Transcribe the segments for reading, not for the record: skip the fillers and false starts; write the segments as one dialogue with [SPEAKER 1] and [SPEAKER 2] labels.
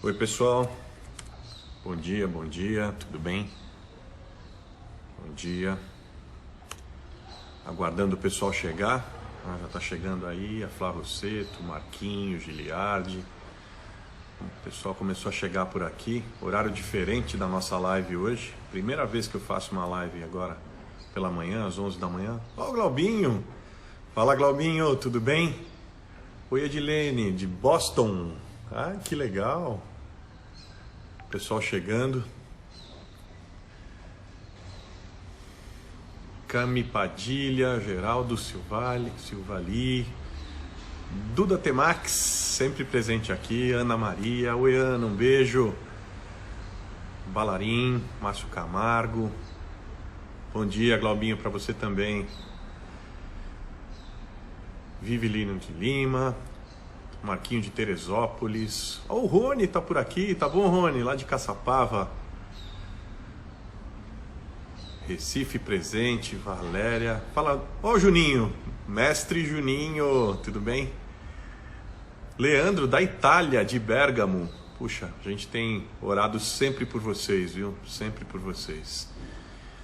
[SPEAKER 1] Oi pessoal, bom dia, tudo bem? Bom dia, aguardando o pessoal chegar, já está chegando aí a Flá Rosseto, Marquinhos, Giliardi, o pessoal começou a chegar por aqui, horário diferente da nossa live hoje, primeira vez que eu faço uma live agora pela manhã, às 11 da manhã. Ó, Glaubinho, fala Glaubinho, tudo bem? Oi Edilene, de Boston, que legal! Pessoal chegando. Cami Padilha, Geraldo Silvali, Duda Temax, sempre presente aqui, Ana Maria, oi Ana, um beijo. Balarim, Márcio Camargo, bom dia Glaubinho para você também. Vivilino de Lima, Marquinho de Teresópolis. Ó, o Rony tá por aqui, tá bom, Rony? Lá de Caçapava. Recife presente, Valéria. Fala, ó, Juninho, mestre Juninho, tudo bem? Leandro, da Itália, de Bérgamo. Puxa, a gente tem orado sempre por vocês, viu? Sempre por vocês.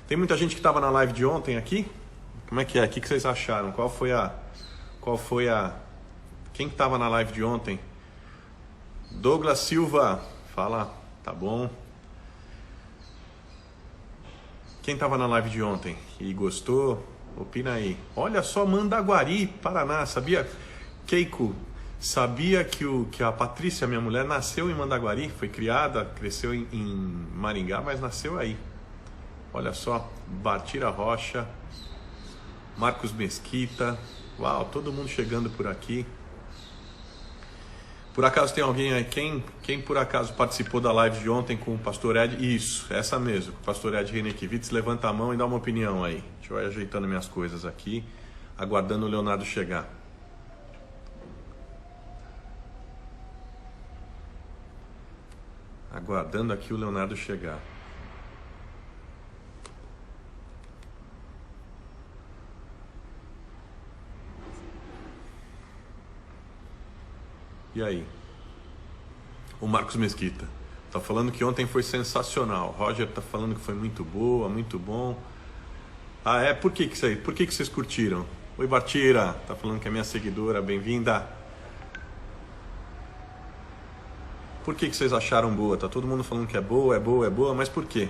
[SPEAKER 1] Tem muita gente que estava na live de ontem aqui? Como é que é? O que vocês acharam? Qual foi a... Quem estava na live de ontem? Douglas Silva, fala, tá bom. Quem estava na live de ontem e gostou, opina aí. Olha só, Mandaguari, Paraná, sabia? Keiko, sabia que a Patrícia, minha mulher, nasceu em Mandaguari, foi criada, cresceu em Maringá, mas nasceu aí. Olha só, Bartira Rocha, Marcos Mesquita, uau, todo mundo chegando por aqui. Por acaso tem alguém aí, quem por acaso participou da live de ontem com o pastor Ed? Isso, essa mesmo, com o pastor Ed Renekiewicz, levanta a mão e dá uma opinião aí. Deixa eu ir ajeitando minhas coisas aqui, aguardando o Leonardo chegar. Aguardando aqui o Leonardo chegar. E aí? O Marcos Mesquita tá falando que ontem foi sensacional. Roger tá falando que foi muito boa, muito bom. Ah, é? Por que isso aí? Por que vocês curtiram? Oi, Bartira, tá falando que é minha seguidora, bem-vinda. Por que vocês acharam boa? Tá todo mundo falando que é boa, mas por quê?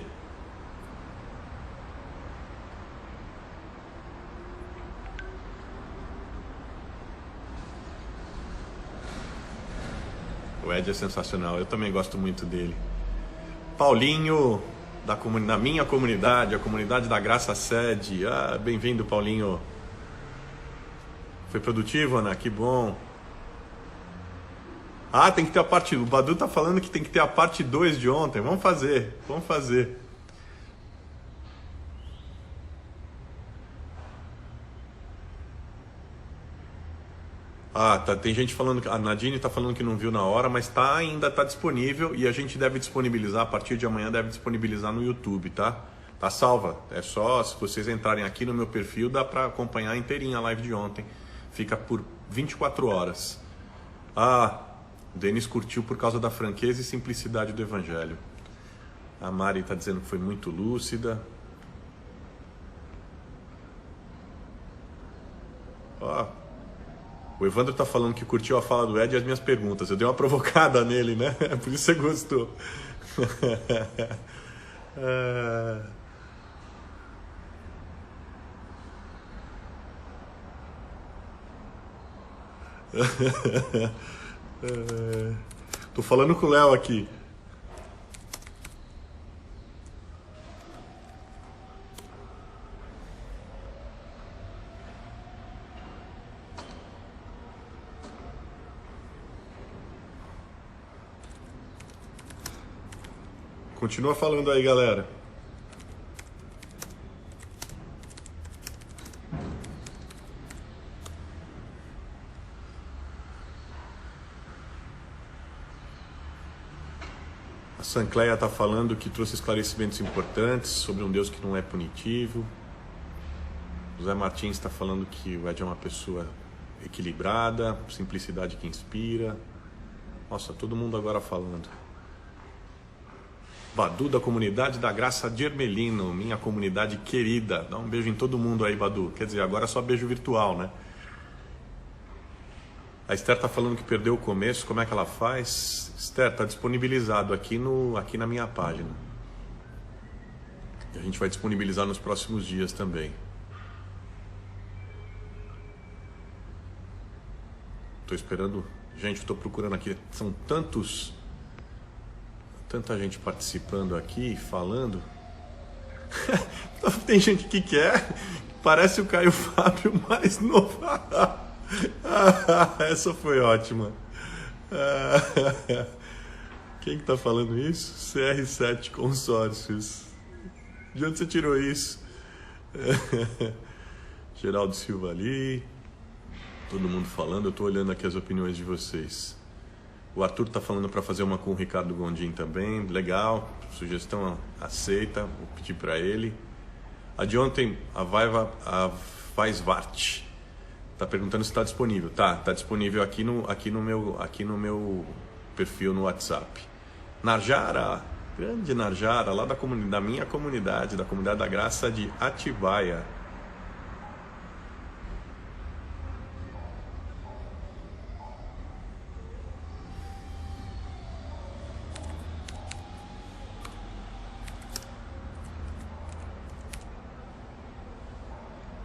[SPEAKER 1] O Ed é sensacional, eu também gosto muito dele. Paulinho, da minha comunidade, a comunidade da Graça Sede. Bem-vindo, Paulinho. Foi produtivo, Ana? Que bom. Tem que ter a parte... O Badu tá falando que tem que ter a parte 2 de ontem. Vamos fazer. Tem gente falando, a Nadine está falando que não viu na hora, mas ainda está disponível e a gente deve disponibilizar, a partir de amanhã deve disponibilizar no YouTube, tá? Tá salva, é só, se vocês entrarem aqui no meu perfil, dá para acompanhar inteirinha a live de ontem, fica por 24 horas. O Denis curtiu por causa da franqueza e simplicidade do evangelho. A Mari está dizendo que foi muito lúcida. O Evandro tá falando que curtiu a fala do Ed e as minhas perguntas. Eu dei uma provocada nele, né? Por isso você gostou. Tô falando com o Léo aqui. Continua falando aí, galera. A Sancleia está falando que trouxe esclarecimentos importantes sobre um Deus que não é punitivo. O Zé Martins está falando que o Ed é uma pessoa equilibrada, simplicidade que inspira. Nossa, todo mundo agora falando. Badu, da comunidade da Graça de Ermelino, minha comunidade querida. Dá um beijo em todo mundo aí, Badu. Quer dizer, agora é só beijo virtual, né? A Esther tá falando que perdeu o começo, como é que ela faz? Esther, tá disponibilizado aqui na minha página. A gente vai disponibilizar nos próximos dias também. Tô esperando... Gente, eu tô procurando aqui. São tanta gente participando aqui, falando. Tem gente que quer. Parece o Caio Fábio mais novo. Essa foi ótima. Quem que tá falando isso? CR7 Consórcios. De onde você tirou isso? Geraldo Silva ali. Todo mundo falando. Eu tô olhando aqui as opiniões de vocês. O Arthur tá falando para fazer uma com o Ricardo Gondim também. Legal. Sugestão aceita. Vou pedir para ele. A de ontem, a Vaisvart. Tá perguntando se está disponível. Tá disponível aqui no meu perfil no WhatsApp. Narjara, grande Narjara, lá da minha comunidade, da comunidade da Graça de Atibaia.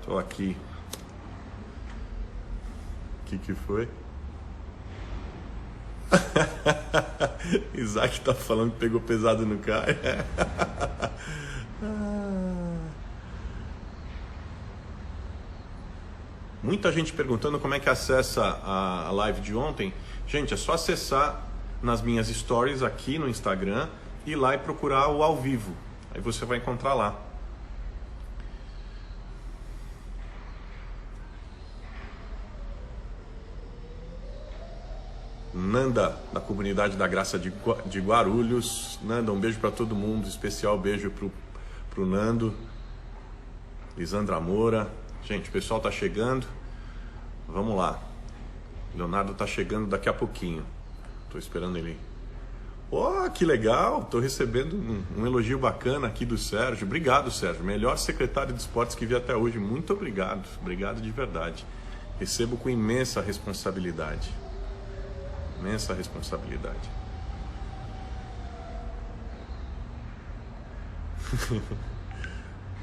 [SPEAKER 1] Tô aqui. O que foi? Isaac tá falando que pegou pesado no Caio. Muita gente perguntando como é que acessa a live de ontem. Gente, é só acessar nas minhas stories aqui no Instagram e ir lá e procurar o ao vivo. Aí você vai encontrar lá. Nanda, da comunidade da Graça de Guarulhos. Nanda, um beijo para todo mundo, especial beijo pro Nando. Lisandra Moura. Gente, o pessoal tá chegando. Vamos lá. Leonardo tá chegando daqui a pouquinho. Tô esperando ele. Oh, que legal! Tô recebendo um elogio bacana aqui do Sérgio. Obrigado, Sérgio. Melhor secretário de esportes que vi até hoje. Muito obrigado. Obrigado de verdade. Recebo com imensa responsabilidade. Imensa responsabilidade.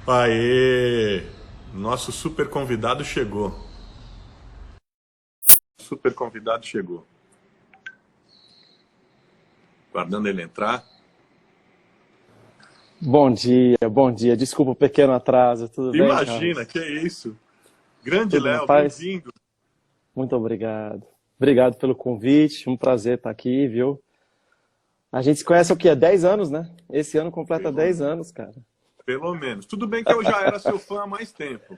[SPEAKER 1] Aê! Nosso super convidado chegou. Super convidado chegou. Guardando ele entrar.
[SPEAKER 2] Bom dia. Desculpa o pequeno atraso, tudo bem,
[SPEAKER 1] Imagina, que é isso. Grande
[SPEAKER 2] Tudo na
[SPEAKER 1] Léo,
[SPEAKER 2] paz?
[SPEAKER 1] bem-vindo.
[SPEAKER 2] Muito obrigado. Obrigado pelo convite, um prazer estar aqui, viu? A gente se conhece há o quê? 10 anos, né? Esse ano completa 10 anos, cara.
[SPEAKER 1] Pelo menos. Tudo bem que eu já era seu fã há mais tempo.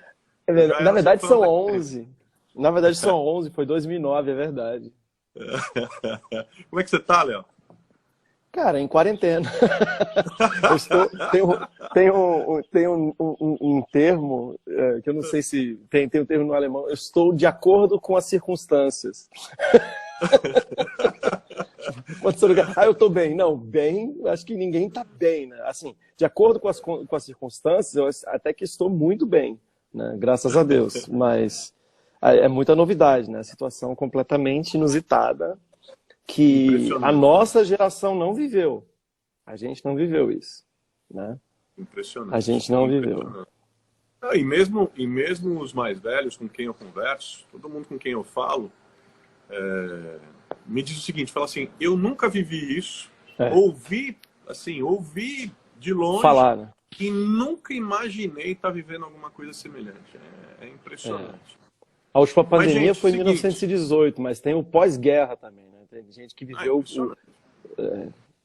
[SPEAKER 2] Na verdade são 11. Na verdade são 11, foi 2009, é verdade.
[SPEAKER 1] Como é que você tá, Léo?
[SPEAKER 2] Cara, em quarentena. Tenho um termo, que eu não sei se... Tem um termo no alemão. Eu estou de acordo com as circunstâncias. Eu tô bem. Não, bem, acho que ninguém tá bem, né? Assim, de acordo com as circunstâncias, eu até que estou muito bem, né? Graças a Deus. Mas é muita novidade, né? Situação completamente inusitada que a nossa geração não viveu. A gente não viveu isso, né?
[SPEAKER 1] Impressionante.
[SPEAKER 2] A gente não viveu.
[SPEAKER 1] E mesmo os mais velhos com quem eu converso, todo mundo com quem eu falo, me diz o seguinte, fala assim, eu nunca vivi isso, ouvi de longe
[SPEAKER 2] falar, né?
[SPEAKER 1] E nunca imaginei estar vivendo alguma coisa semelhante. É impressionante.
[SPEAKER 2] A última pandemia foi em 1918, mas tem o pós-guerra também, né? Tem gente que viveu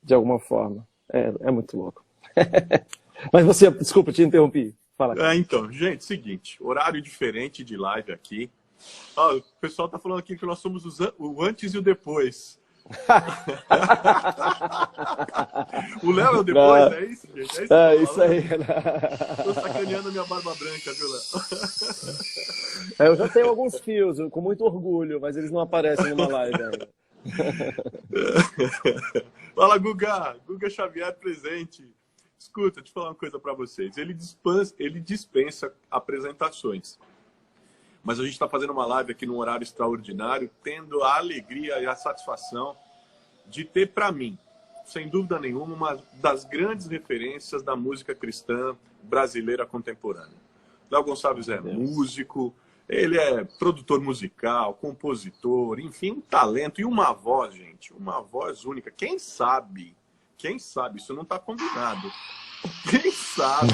[SPEAKER 2] de alguma forma. É muito louco. Mas você, desculpa, te interrompi. Fala.
[SPEAKER 1] Então, gente, seguinte, horário diferente de live aqui. O pessoal tá falando aqui que nós somos o antes e o depois. O Léo é o depois,
[SPEAKER 2] Não.
[SPEAKER 1] é isso, gente?
[SPEAKER 2] Isso aí.
[SPEAKER 1] Tô sacaneando a minha barba branca, viu, Léo?
[SPEAKER 2] Eu já tenho alguns fios, com muito orgulho, mas eles não aparecem numa live ainda.
[SPEAKER 1] Fala, Guga! Guga Xavier presente. Escuta, deixa eu falar uma coisa para vocês. Ele dispensa apresentações. Mas a gente está fazendo uma live aqui num horário extraordinário, tendo a alegria e a satisfação de ter para mim, sem dúvida nenhuma, uma das grandes referências da música cristã brasileira contemporânea. Léo Gonçalves é músico, ele é produtor musical, compositor, enfim, um talento e uma voz, gente, uma voz única. Quem sabe, isso não está combinado. Quem sabe,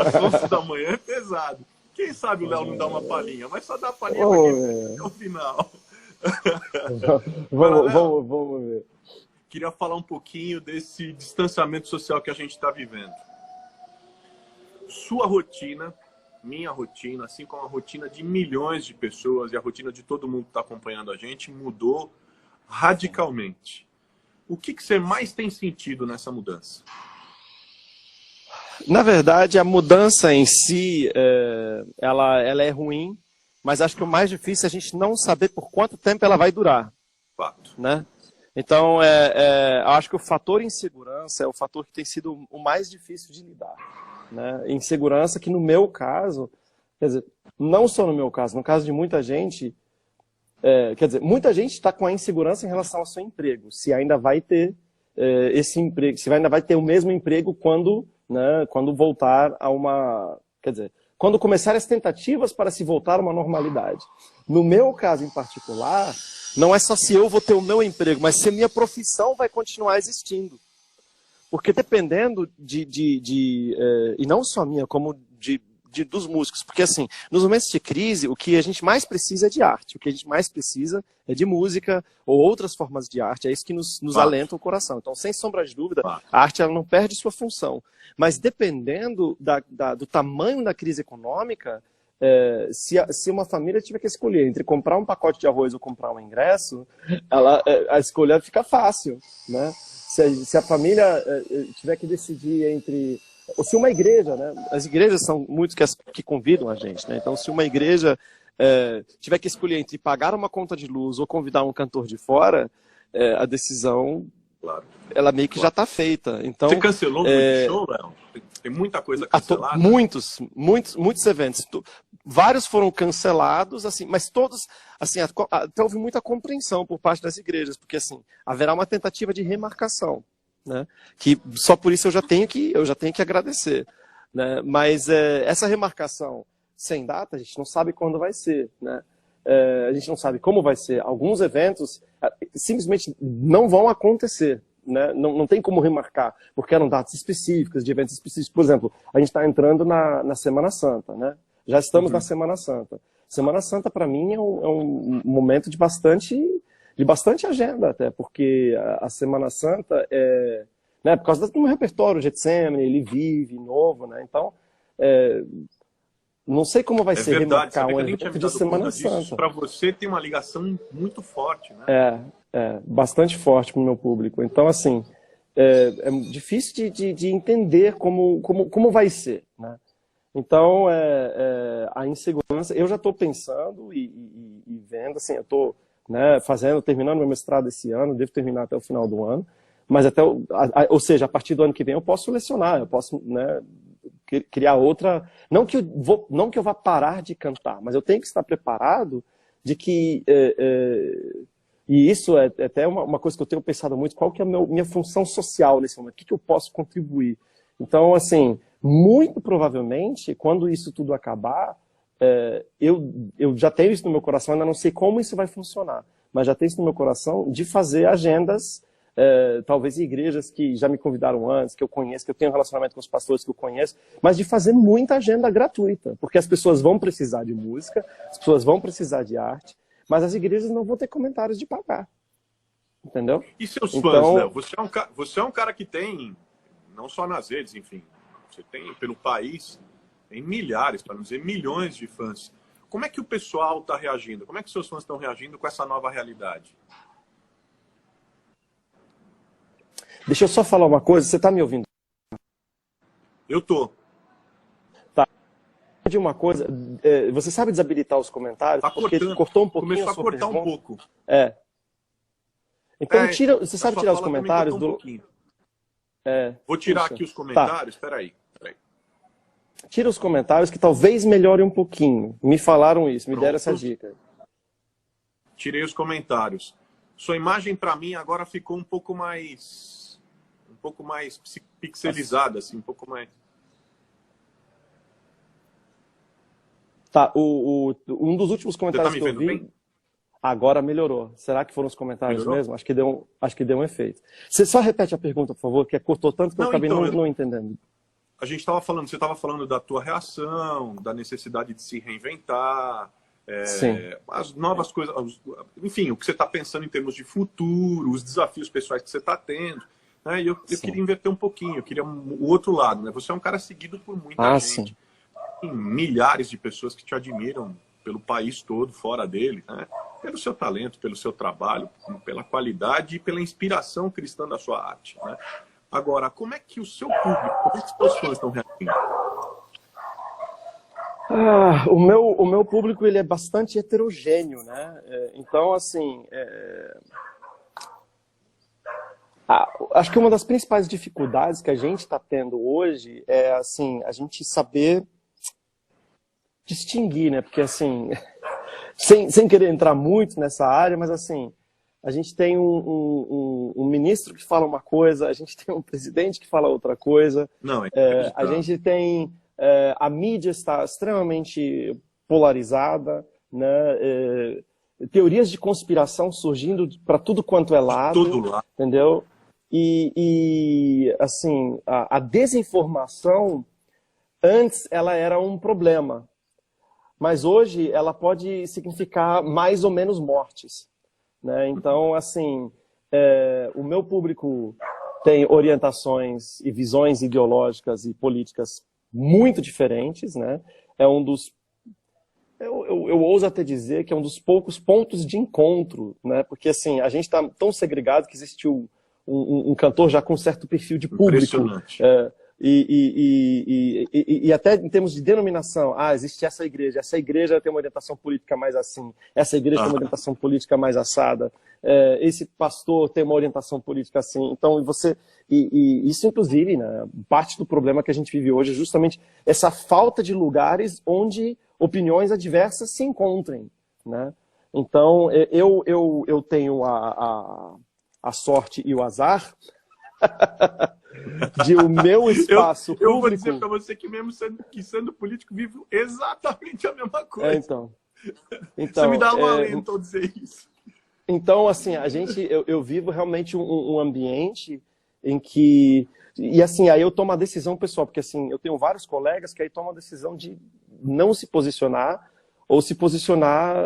[SPEAKER 1] às 11 da manhã é pesado. Quem sabe o Léo não dá uma palhinha, mas só dá palhinha até o final.
[SPEAKER 2] Vamos ver.
[SPEAKER 1] Queria falar um pouquinho desse distanciamento social que a gente está vivendo. Sua rotina, minha rotina, assim como a rotina de milhões de pessoas e a rotina de todo mundo que está acompanhando a gente, mudou radicalmente. O que você mais tem sentido nessa mudança?
[SPEAKER 2] Na verdade, a mudança em si, ela é ruim, mas acho que o mais difícil é a gente não saber por quanto tempo ela vai durar.
[SPEAKER 1] Fato.
[SPEAKER 2] Né? Então, eu acho que o fator insegurança é o fator que tem sido o mais difícil de lidar. Né? Insegurança que no meu caso, quer dizer, não só no meu caso, no caso de muita gente, quer dizer, muita gente está com a insegurança em relação ao seu emprego, se ainda vai ter esse emprego, se ainda vai ter o mesmo emprego quando voltar a uma... Quer dizer, quando começar as tentativas para se voltar a uma normalidade. No meu caso em particular, não é só se eu vou ter o meu emprego, mas se a minha profissão vai continuar existindo. Porque dependendo e não só minha, como dos músicos. Porque assim, nos momentos de crise, o que a gente mais precisa é de arte. O que a gente mais precisa é de música ou outras formas de arte. É isso que nos alenta o coração. Então, sem sombra de dúvida, a arte ela não perde sua função. Mas dependendo do tamanho da crise econômica, se uma família tiver que escolher entre comprar um pacote de arroz ou comprar um ingresso, a escolha fica fácil, né? Se a família tiver que decidir entre... Ou se uma igreja, né? As igrejas são muitos que convidam a gente, né? Então, se uma igreja tiver que escolher entre pagar uma conta de luz ou convidar um cantor de fora, a decisão, ela meio que já está feita. Então,
[SPEAKER 1] você cancelou muito show, Léo? Tem muita coisa cancelada?
[SPEAKER 2] Muitos eventos. Vários foram cancelados, assim, mas todos, assim, até houve muita compreensão por parte das igrejas, porque assim, haverá uma tentativa de remarcação, né? Que só por isso eu já tenho que agradecer, né? Mas essa remarcação sem data, a gente não sabe quando vai ser, né? A gente não sabe como vai ser. Alguns eventos simplesmente não vão acontecer, né? Não tem como remarcar, porque eram datas específicas, de eventos específicos. Por exemplo, a gente está entrando na Semana Santa, né? Já estamos na Semana Santa. Semana Santa, para mim, é um momento de bastante agenda, até, porque a Semana Santa né, por causa do meu repertório, Getsemane, Ele Vive, Novo, né? Então, não sei como vai ser remarcar um evento de Semana Santa.
[SPEAKER 1] Para você tem uma ligação muito forte, né?
[SPEAKER 2] Bastante forte para o meu público. Então, assim, é difícil de entender como vai ser, né? Então, a insegurança, eu já estou pensando e vendo, assim, eu estou, né, terminando meu mestrado esse ano, devo terminar até o final do ano, mas ou seja, a partir do ano que vem eu posso lecionar, eu posso, né, criar outra, não que eu vá parar de cantar, mas eu tenho que estar preparado de que, e isso é até uma coisa que eu tenho pensado muito, qual que é a minha função social nesse momento, o que eu posso contribuir. Então, assim, muito provavelmente, quando isso tudo acabar, eu já tenho isso no meu coração, ainda não sei como isso vai funcionar, mas já tenho isso no meu coração de fazer agendas, talvez igrejas que já me convidaram antes, que eu conheço, que eu tenho um relacionamento com os pastores que eu conheço, mas de fazer muita agenda gratuita, porque as pessoas vão precisar de música, as pessoas vão precisar de arte, mas as igrejas não vão ter comentários de pagar, entendeu?
[SPEAKER 1] E seus fãs, Léo? Você é um cara que tem, não só nas redes, enfim, você tem pelo país, tem milhares, para não dizer milhões de fãs. Como é que o pessoal está reagindo? Como é que seus fãs estão reagindo com essa nova realidade?
[SPEAKER 2] Deixa eu só falar uma coisa, você está me ouvindo?
[SPEAKER 1] Eu tô.
[SPEAKER 2] Tá. De uma coisa, você sabe desabilitar os comentários?
[SPEAKER 1] Tá
[SPEAKER 2] porque
[SPEAKER 1] cortando.
[SPEAKER 2] cortou um pouquinho.
[SPEAKER 1] Começou a cortar um pouco.
[SPEAKER 2] Então, tira, você
[SPEAKER 1] a
[SPEAKER 2] sabe
[SPEAKER 1] sua
[SPEAKER 2] tirar os
[SPEAKER 1] fala também
[SPEAKER 2] comentários
[SPEAKER 1] cortou um
[SPEAKER 2] do...
[SPEAKER 1] pouquinho.
[SPEAKER 2] É,
[SPEAKER 1] Vou tirar
[SPEAKER 2] puxa.
[SPEAKER 1] aqui os
[SPEAKER 2] Tá,
[SPEAKER 1] comentários, peraí.
[SPEAKER 2] tira os comentários que talvez melhore um pouquinho. Me falaram isso, me deram essa
[SPEAKER 1] Pronto.
[SPEAKER 2] dica.
[SPEAKER 1] Tirei os comentários. Sua imagem para mim agora ficou um pouco mais pixelizada, assim, um pouco mais.
[SPEAKER 2] Tá, um dos últimos
[SPEAKER 1] Você tá
[SPEAKER 2] comentários
[SPEAKER 1] me
[SPEAKER 2] que eu
[SPEAKER 1] vendo
[SPEAKER 2] vi,
[SPEAKER 1] bem?
[SPEAKER 2] agora melhorou. Será que foram os comentários
[SPEAKER 1] Melhorou?
[SPEAKER 2] mesmo? Acho que deu um efeito. Você só repete a pergunta, por favor, que cortou tanto que eu
[SPEAKER 1] Não,
[SPEAKER 2] acabei
[SPEAKER 1] então,
[SPEAKER 2] não entendendo.
[SPEAKER 1] A gente estava falando, você estava falando da tua reação, da necessidade de se reinventar,
[SPEAKER 2] Sim.
[SPEAKER 1] as novas coisas, enfim, o que você está pensando em termos de futuro, os desafios pessoais que você está tendo. Né? E eu queria inverter um pouquinho, eu queria o outro lado. Né? Você é um cara seguido por muita gente.
[SPEAKER 2] Sim.
[SPEAKER 1] Tem milhares de pessoas que te admiram pelo país todo, fora dele, né? Pelo seu talento, pelo seu trabalho, pela qualidade e pela inspiração cristã da sua arte. Né? Agora, como é que o seu público, como é que as pessoas estão reagindo?
[SPEAKER 2] O meu público ele é bastante heterogêneo, né? Então, assim, acho que uma das principais dificuldades que a gente está tendo hoje é, assim, a gente saber distinguir, né? Porque, assim, sem querer entrar muito nessa área, mas, assim, a gente tem um ministro que fala uma coisa, a gente tem um presidente que fala outra coisa,
[SPEAKER 1] Não,
[SPEAKER 2] a gente tem... a mídia está extremamente polarizada, né? Teorias de conspiração surgindo para tudo quanto é lado,
[SPEAKER 1] todo lado.
[SPEAKER 2] Entendeu? E assim, a desinformação, antes ela era um problema, mas hoje ela pode significar mais ou menos mortes. Né? Então, assim, o meu público tem orientações e visões ideológicas e políticas muito diferentes, né? É um dos... Eu ouso até dizer que é um dos poucos pontos de encontro, né? Porque, assim, a gente está tão segregado que existiu um cantor já com um certo perfil de público.
[SPEAKER 1] Impressionante.
[SPEAKER 2] E até em termos de denominação, existe essa igreja tem uma orientação política mais assim, essa igreja tem uma orientação política mais assada, esse pastor tem uma orientação política assim. Então, isso inclusive, né, parte do problema que a gente vive hoje é justamente essa falta de lugares onde opiniões adversas se encontrem, né? Então, eu tenho a sorte e o azar de o meu espaço público...
[SPEAKER 1] Eu vou dizer para você que mesmo sendo político, vivo exatamente a mesma coisa.
[SPEAKER 2] Então,
[SPEAKER 1] você me dá um alento ao dizer isso.
[SPEAKER 2] Então, assim, eu vivo realmente um ambiente em que... E assim, aí eu tomo a decisão pessoal, porque assim, eu tenho vários colegas que aí tomam a decisão de não se posicionar, ou se posicionar,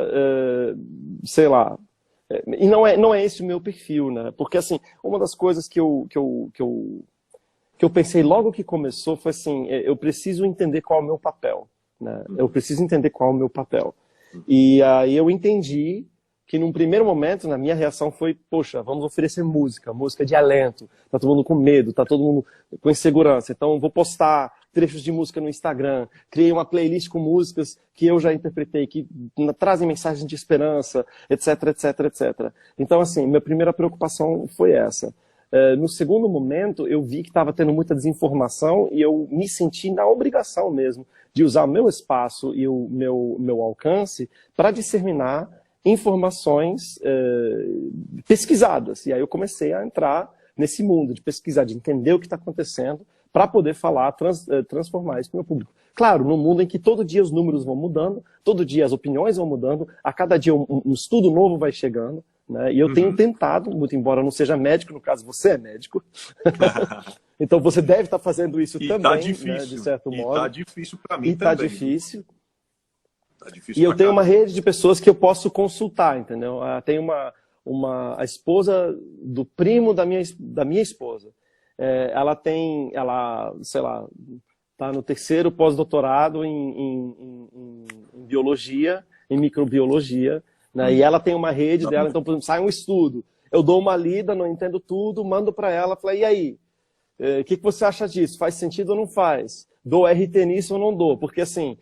[SPEAKER 2] sei lá... E não é esse o meu perfil, né? Porque, assim, uma das coisas que eu pensei logo que começou foi assim, eu preciso entender qual é o meu papel, né? Eu preciso entender qual é o meu papel. E aí eu entendi que num primeiro momento, na minha reação foi, poxa, vamos oferecer música de alento. Tá todo mundo com medo, tá todo mundo com insegurança. Então vou postar trechos de música no Instagram, criei uma playlist com músicas que eu já interpretei, que trazem mensagens de esperança, etc, etc, etc. Então, assim, minha primeira preocupação foi essa. No segundo momento, eu vi que estava tendo muita desinformação e eu me senti na obrigação mesmo de usar o meu espaço e o meu alcance para disseminar informações pesquisadas. E aí eu comecei a entrar nesse mundo de pesquisar, de entender o que está acontecendo, para poder falar, transformar isso para o meu público. Claro, num mundo em que todo dia os números vão mudando, todo dia as opiniões vão mudando, a cada dia um estudo novo vai chegando, né? E eu tenho tentado, muito embora eu não seja médico, no caso você é médico, então você deve estar fazendo isso também,
[SPEAKER 1] tá difícil,
[SPEAKER 2] né, de certo modo.
[SPEAKER 1] E tá difícil para mim
[SPEAKER 2] também.
[SPEAKER 1] Tá
[SPEAKER 2] difícil.
[SPEAKER 1] Tá difícil.
[SPEAKER 2] E eu tenho uma rede de pessoas que eu posso consultar, entendeu? Tem a esposa do primo da minha esposa. Ela, sei lá, está no 3º pós-doutorado em biologia, em microbiologia, né? E ela tem uma rede dela, então, por exemplo, sai um estudo, eu dou uma lida, não entendo tudo, mando para ela, falo, e aí? O que você acha disso? Faz sentido ou não faz? Dou RT nisso ou não dou? Porque, assim,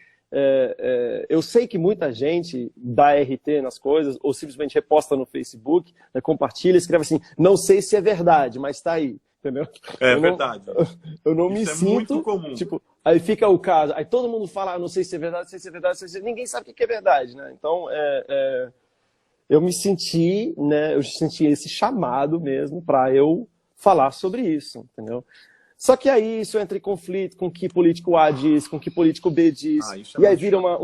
[SPEAKER 2] eu sei que muita gente dá RT nas coisas, ou simplesmente reposta no Facebook, né, compartilha, escreve assim, não sei se é verdade, mas tá aí, entendeu?
[SPEAKER 1] Verdade.
[SPEAKER 2] Eu não
[SPEAKER 1] Isso
[SPEAKER 2] me
[SPEAKER 1] é
[SPEAKER 2] sinto,
[SPEAKER 1] muito comum.
[SPEAKER 2] tipo, aí fica o caso, aí todo mundo fala, não sei se é verdade, não sei se é verdade, ninguém sabe o que é verdade, né? Então, eu me senti, né, eu senti esse chamado mesmo para eu falar sobre isso, entendeu? Só que aí isso entra em conflito com o que político A diz, com o que político B diz,
[SPEAKER 1] Isso é
[SPEAKER 2] e aí
[SPEAKER 1] muito
[SPEAKER 2] vira
[SPEAKER 1] chato.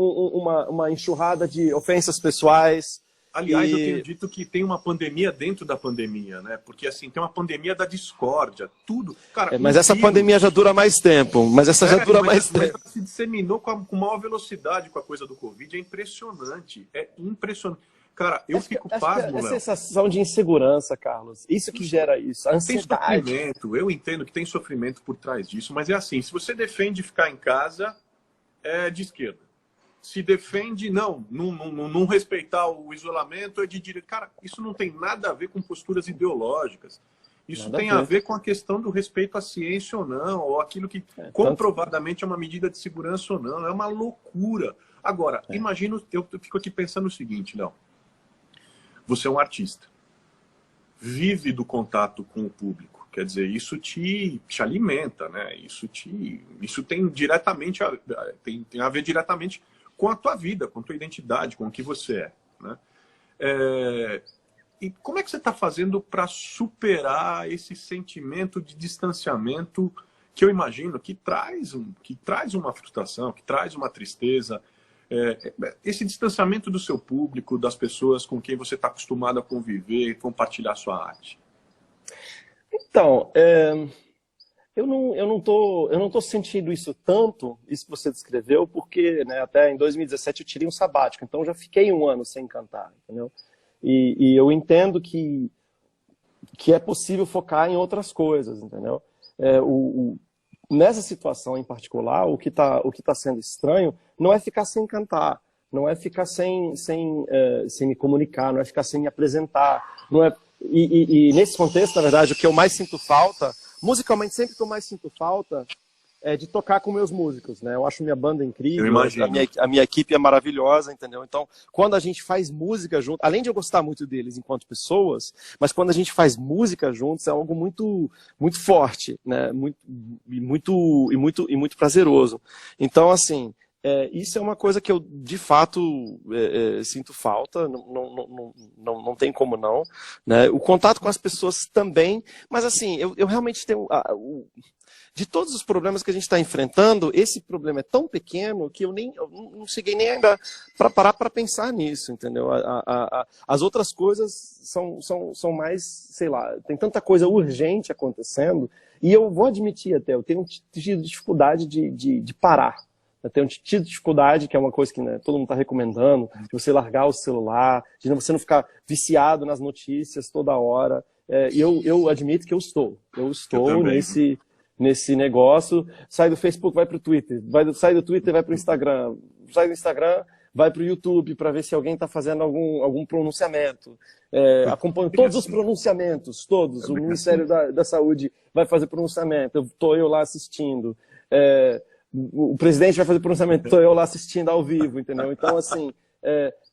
[SPEAKER 2] uma enxurrada de ofensas pessoais.
[SPEAKER 1] Aliás, eu tenho dito que tem uma pandemia dentro da pandemia, né? Porque assim, tem uma pandemia da discórdia, tudo. Cara,
[SPEAKER 2] Mas essa pandemia já dura mais tempo, mas essa já dura mais
[SPEAKER 1] mas
[SPEAKER 2] tempo.
[SPEAKER 1] se disseminou com maior velocidade com a coisa do Covid, é impressionante, Cara, eu fico pasmo,
[SPEAKER 2] Essa
[SPEAKER 1] Léo.
[SPEAKER 2] sensação de insegurança, Carlos, isso que gera isso, a
[SPEAKER 1] Tem
[SPEAKER 2] ansiedade.
[SPEAKER 1] sofrimento, eu entendo que tem sofrimento por trás disso, mas é assim, se você defende ficar em casa, é de esquerda. Se defende, não respeitar o isolamento, é de direita. Cara, isso não tem nada a ver com posturas ideológicas. Isso tem a ver com a questão do respeito à ciência ou não, ou aquilo que comprovadamente é uma medida de segurança ou não. É uma loucura. Agora, imagina, eu fico aqui pensando o seguinte, Léo. Você é um artista. Vive do contato com o público. Quer dizer, isso te alimenta, né? Isso tem diretamente tem a ver diretamente com a tua vida, com a tua identidade, com o que você é, né? E como é que você está fazendo para superar esse sentimento de distanciamento que eu imagino que traz uma frustração, que traz uma tristeza, esse distanciamento do seu público, das pessoas com quem você está acostumado a conviver e compartilhar sua arte?
[SPEAKER 2] Então, eu não tô sentindo isso tanto, isso que você descreveu, porque, né, até em 2017 eu tirei um sabático, então eu já fiquei um ano sem cantar, entendeu? E eu entendo que é possível focar em outras coisas, entendeu? Nessa situação em particular, o que tá sendo estranho não é ficar sem cantar, não é ficar sem me comunicar, não é ficar sem me apresentar, não é. E nesse contexto, na verdade, o que eu mais sinto falta, musicalmente, sempre que eu mais sinto falta é de tocar com meus músicos, né? Eu acho minha banda incrível,
[SPEAKER 1] Eu imagino.
[SPEAKER 2] a minha equipe é maravilhosa, entendeu? Então, quando a gente faz música junto, além de eu gostar muito deles enquanto pessoas, mas quando a gente faz música juntos é algo muito, muito forte, né? Muito prazeroso. Então, assim, isso é uma coisa que eu, de fato, sinto falta, não tem como não, né? O contato com as pessoas também, mas assim, eu realmente tenho... De todos os problemas que a gente está enfrentando, esse problema é tão pequeno que eu não cheguei nem ainda para parar para pensar nisso, entendeu? As outras coisas são mais, sei lá, tem tanta coisa urgente acontecendo, e eu vou admitir até, eu tenho tido dificuldade de parar. Eu tenho tido dificuldade, que é uma coisa que, né, todo mundo está recomendando, de você largar o celular, de você não ficar viciado nas notícias toda hora. E eu admito que eu estou nesse negócio. Sai do Facebook, vai para o Twitter, sai do Twitter, vai para o Instagram, sai do Instagram, vai para o YouTube para ver se alguém está fazendo algum pronunciamento. Acompanho todos os pronunciamentos, todos. O Ministério da Saúde vai fazer pronunciamento, estou eu lá assistindo. O presidente vai fazer pronunciamento, estou eu lá assistindo ao vivo, entendeu? Então, assim,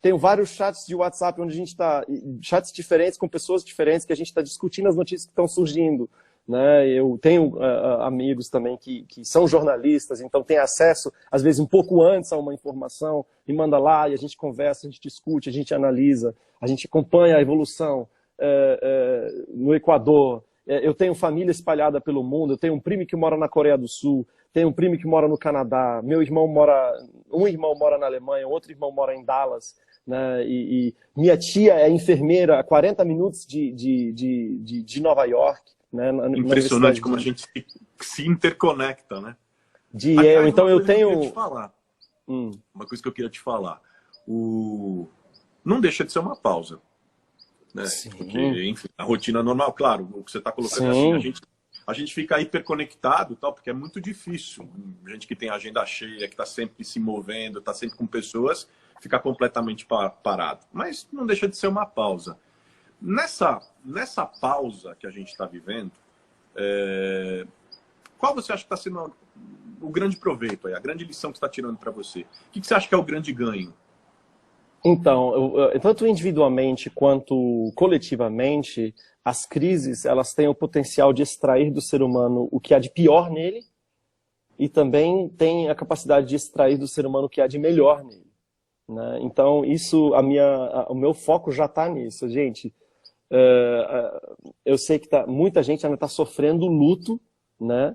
[SPEAKER 2] tenho vários chats de WhatsApp onde a gente está, chats diferentes com pessoas diferentes, que a gente está discutindo as notícias que estão surgindo, né? Eu tenho amigos também que são jornalistas, então tem acesso, às vezes, um pouco antes a uma informação, e manda lá, e a gente conversa, a gente discute, a gente analisa, a gente acompanha a evolução no Equador. Eu tenho família espalhada pelo mundo, eu tenho um primo que mora na Coreia do Sul, tenho um primo que mora no Canadá, um irmão mora na Alemanha, outro irmão mora em Dallas, né? E minha tia é enfermeira a 40 minutos de Nova York. Né?
[SPEAKER 1] Impressionante como a gente se interconecta, né?
[SPEAKER 2] Então eu tenho...
[SPEAKER 1] Uma coisa que eu queria te falar. Não deixa de ser uma pausa. Né? Porque, enfim, a rotina normal, claro, o que você está colocando é assim, a gente fica hiperconectado, tal, porque é muito difícil. Gente que tem agenda cheia, que está sempre se movendo, está sempre com pessoas, ficar completamente parado. Mas não deixa de ser uma pausa. Nessa pausa que a gente está vivendo, qual você acha que está sendo o grande proveito, a grande lição que você está tirando para você? O que você acha que é o grande ganho?
[SPEAKER 2] Então, tanto individualmente quanto coletivamente, as crises elas têm o potencial de extrair do ser humano o que há de pior nele e também tem a capacidade de extrair do ser humano o que há de melhor nele, né? Então, o meu foco já está nisso, gente. Eu sei que muita gente ainda está sofrendo luto, né?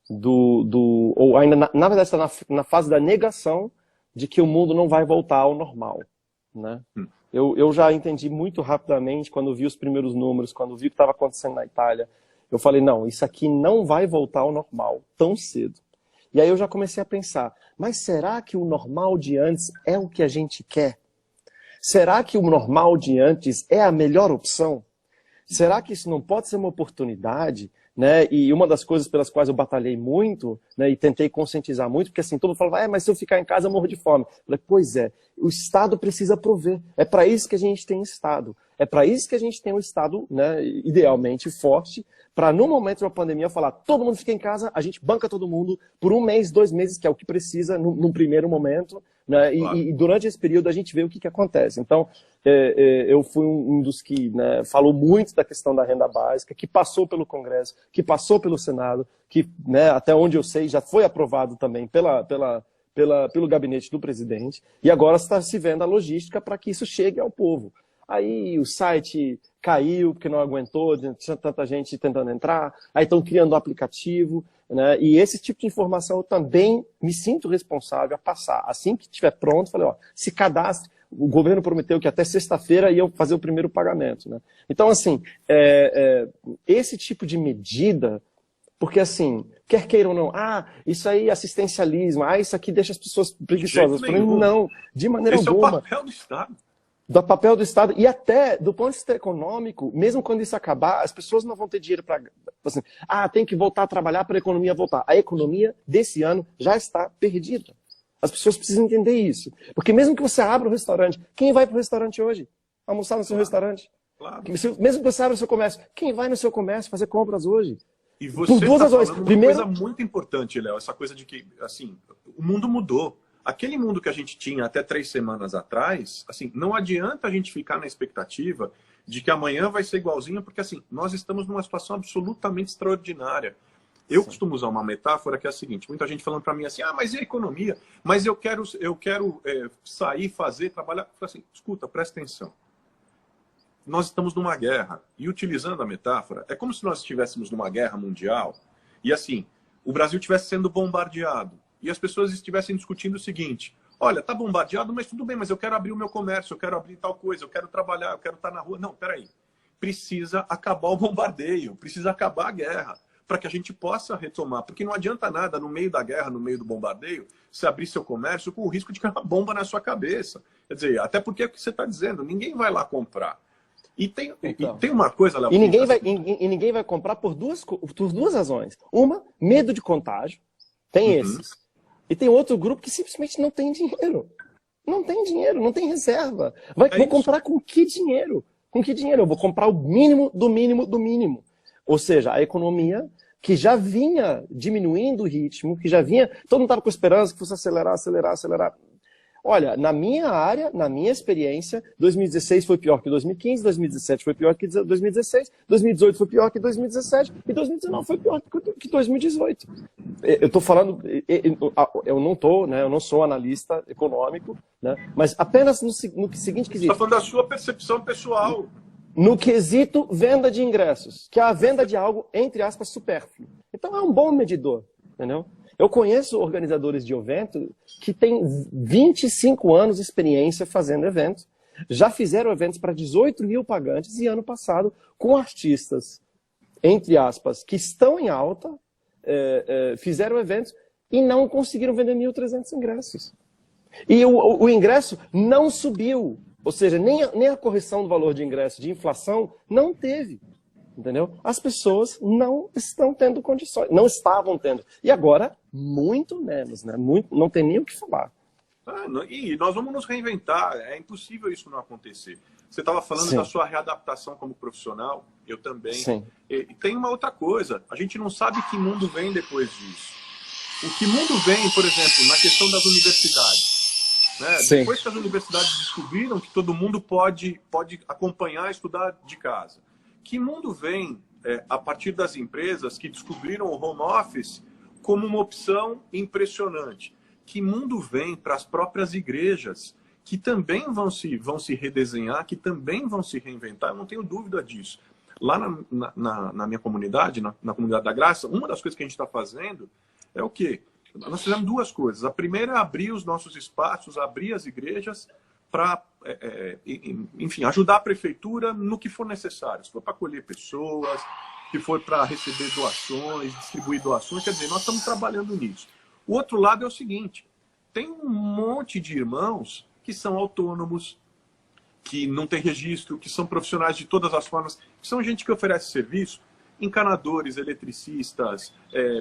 [SPEAKER 2] Ou ainda, na verdade, está na fase da negação de que o mundo não vai voltar ao normal, né? Eu já entendi muito rapidamente, quando vi os primeiros números, quando vi o que estava acontecendo na Itália, eu falei, não, isso aqui não vai voltar ao normal tão cedo. E aí eu já comecei a pensar, mas será que o normal de antes é o que a gente quer? Será que o normal de antes é a melhor opção? Será que isso não pode ser uma oportunidade, né? E uma das coisas pelas quais eu batalhei muito, né, e tentei conscientizar muito, porque assim, todo mundo falava, mas se eu ficar em casa eu morro de fome. Eu falei, pois é, o Estado precisa prover. É para isso que a gente tem Estado. É para isso que a gente tem um Estado, né, idealmente forte, para no momento de uma pandemia falar, todo mundo fica em casa, a gente banca todo mundo por 1 mês, 2 meses, que é o que precisa num primeiro momento, né, claro. E durante esse período a gente vê o que acontece. Então, eu fui um dos que, né, falou muito da questão da renda básica, que passou pelo Congresso, que passou pelo Senado, que, né, até onde eu sei, já foi aprovado também pelo gabinete do presidente, e agora está se vendo a logística para que isso chegue ao povo. Aí o site caiu porque não aguentou, tinha tanta gente tentando entrar, aí estão criando um aplicativo, né? E esse tipo de informação eu também me sinto responsável a passar. Assim que estiver pronto, falei, ó, se cadastre. O governo prometeu que até sexta-feira ia fazer o primeiro pagamento, né? Então, assim, esse tipo de medida, porque assim, quer queira ou não, isso aí é assistencialismo, isso aqui deixa as pessoas preguiçosas. Para mim, não, de maneira alguma.
[SPEAKER 1] Esse é o papel do Estado.
[SPEAKER 2] Do papel do Estado, e até do ponto de vista econômico, mesmo quando isso acabar, as pessoas não vão ter dinheiro para... Assim, tem que voltar a trabalhar para a economia voltar. A economia desse ano já está perdida. As pessoas precisam entender isso. Porque mesmo que você abra um restaurante, quem vai para o restaurante hoje? Almoçar no seu restaurante?
[SPEAKER 1] Claro.
[SPEAKER 2] Mesmo que você abra o seu comércio, quem vai no seu comércio fazer compras hoje?
[SPEAKER 1] E você está falando uma coisa muito importante, Léo, essa coisa de que, assim, o mundo mudou. Aquele mundo que a gente tinha até 3 semanas atrás, assim, não adianta a gente ficar na expectativa de que amanhã vai ser igualzinho, porque assim, nós estamos numa situação absolutamente extraordinária. Eu costumo usar uma metáfora que é a seguinte, muita gente falando para mim assim, mas e a economia? Mas eu quero sair, fazer, trabalhar. Eu falo assim, escuta, presta atenção. Nós estamos numa guerra, e utilizando a metáfora, é como se nós estivéssemos numa guerra mundial, e assim, o Brasil estivesse sendo bombardeado. E as pessoas estivessem discutindo o seguinte, olha, tá bombardeado, mas tudo bem, mas eu quero abrir o meu comércio, eu quero abrir tal coisa, eu quero trabalhar, eu quero estar na rua. Não, peraí. Precisa acabar o bombardeio, precisa acabar a guerra, para que a gente possa retomar. Porque não adianta nada, no meio da guerra, no meio do bombardeio, você abrir seu comércio com o risco de cair uma bomba na sua cabeça. Quer dizer, até porque é o que você está dizendo, ninguém vai lá comprar. E tem uma coisa, Léo...
[SPEAKER 2] E ninguém vai comprar por duas razões. Uma, medo de contágio. Tem esses. E tem outro grupo que simplesmente não tem dinheiro. Não tem dinheiro, não tem reserva. Vou comprar com que dinheiro? Com que dinheiro? Eu vou comprar o mínimo do mínimo do mínimo. Ou seja, a economia que já vinha diminuindo o ritmo, que já vinha... Todo mundo estava com esperança que fosse acelerar. Olha, na minha área, na minha experiência, 2016 foi pior que 2015, 2017 foi pior que 2016, 2018 foi pior que 2017 e 2019 foi pior que 2018. Eu estou falando, eu não sou analista econômico, né, mas apenas no seguinte quesito.
[SPEAKER 1] Você está falando da sua percepção pessoal.
[SPEAKER 2] No quesito venda de ingressos, que é a venda de algo, entre aspas, supérfluo. Então é um bom medidor, entendeu? Eu conheço organizadores de evento que têm 25 anos de experiência fazendo eventos. Já fizeram eventos para 18 mil pagantes e ano passado com artistas, entre aspas, que estão em alta, fizeram eventos e não conseguiram vender 1.300 ingressos. E o ingresso não subiu. Ou seja, nem a correção do valor de ingresso de inflação não teve. Entendeu? As pessoas não estão tendo condições, não estavam tendo. E agora, muito menos, né? Não tem nem o que falar.
[SPEAKER 1] E nós vamos nos reinventar, é impossível isso não acontecer. Você estava falando da sua readaptação como profissional, eu também.
[SPEAKER 2] Sim.
[SPEAKER 1] E tem uma outra coisa, a gente não sabe que mundo vem depois disso. O que mundo vem, por exemplo, na questão das universidades. Né?
[SPEAKER 2] Sim.
[SPEAKER 1] Depois que as universidades descobriram que todo mundo pode acompanhar e estudar de casa. Que mundo vem a partir das empresas que descobriram o home office como uma opção impressionante? Que mundo vem para as próprias igrejas que também vão se redesenhar, que também vão se reinventar? Eu não tenho dúvida disso. Lá na minha comunidade, na comunidade da Graça, uma das coisas que a gente está fazendo é o quê? Nós fizemos duas coisas. A primeira é abrir os nossos espaços, abrir as igrejas para, enfim, ajudar a prefeitura no que for necessário. Se for para acolher pessoas, se for para receber doações, distribuir doações, quer dizer, nós estamos trabalhando nisso. O outro lado é o seguinte, tem um monte de irmãos que são autônomos, que não tem registro, que são profissionais de todas as formas, que são gente que oferece serviço, encanadores, eletricistas,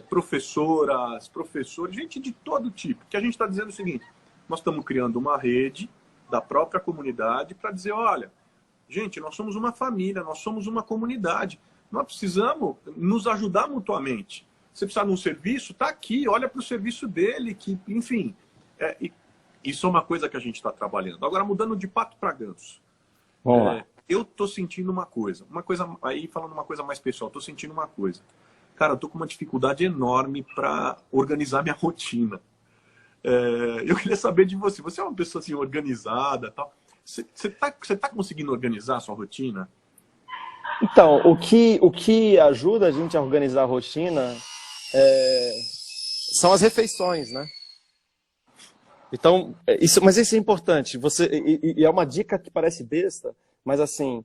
[SPEAKER 1] professoras, professores, gente de todo tipo. Que a gente está dizendo o seguinte, nós estamos criando uma rede da própria comunidade para dizer, olha, gente, nós somos uma família, nós somos uma comunidade, nós precisamos nos ajudar mutuamente. Você precisa de um serviço, está aqui, olha para o serviço dele, que, enfim, isso é uma coisa que a gente está trabalhando. Agora, mudando de pato para ganso.
[SPEAKER 2] Vamos lá.
[SPEAKER 1] Eu tô sentindo uma coisa, aí falando uma coisa mais pessoal, tô sentindo uma coisa. Cara, eu tô com uma dificuldade enorme para organizar minha rotina. Eu queria saber de você. Você é uma pessoa assim organizada, tal. Você tá conseguindo organizar a sua rotina?
[SPEAKER 2] Então, o que ajuda a gente a organizar a rotina são as refeições, né? Então, mas isso é importante. E é uma dica que parece besta, mas assim,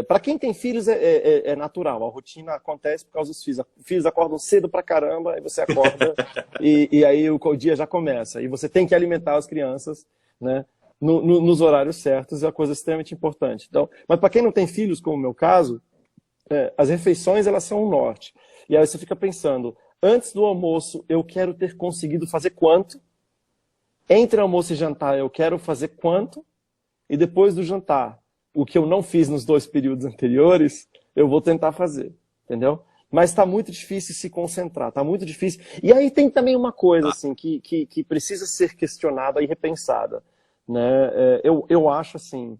[SPEAKER 2] para quem tem filhos é natural. A rotina acontece por causa dos filhos. Os filhos acordam cedo pra caramba, aí você acorda e aí o dia já começa. E você tem que alimentar as crianças, né, nos horários certos, é uma coisa extremamente importante. Então, mas para quem não tem filhos, como o meu caso, as refeições elas são um norte. E aí você fica pensando, antes do almoço eu quero ter conseguido fazer quanto? Entre almoço e jantar eu quero fazer quanto? E depois do jantar, o que eu não fiz nos 2 períodos anteriores, eu vou tentar fazer, entendeu? Mas está muito difícil se concentrar, está muito difícil. E aí tem também uma coisa assim, que precisa ser questionada e repensada, né? Eu acho assim,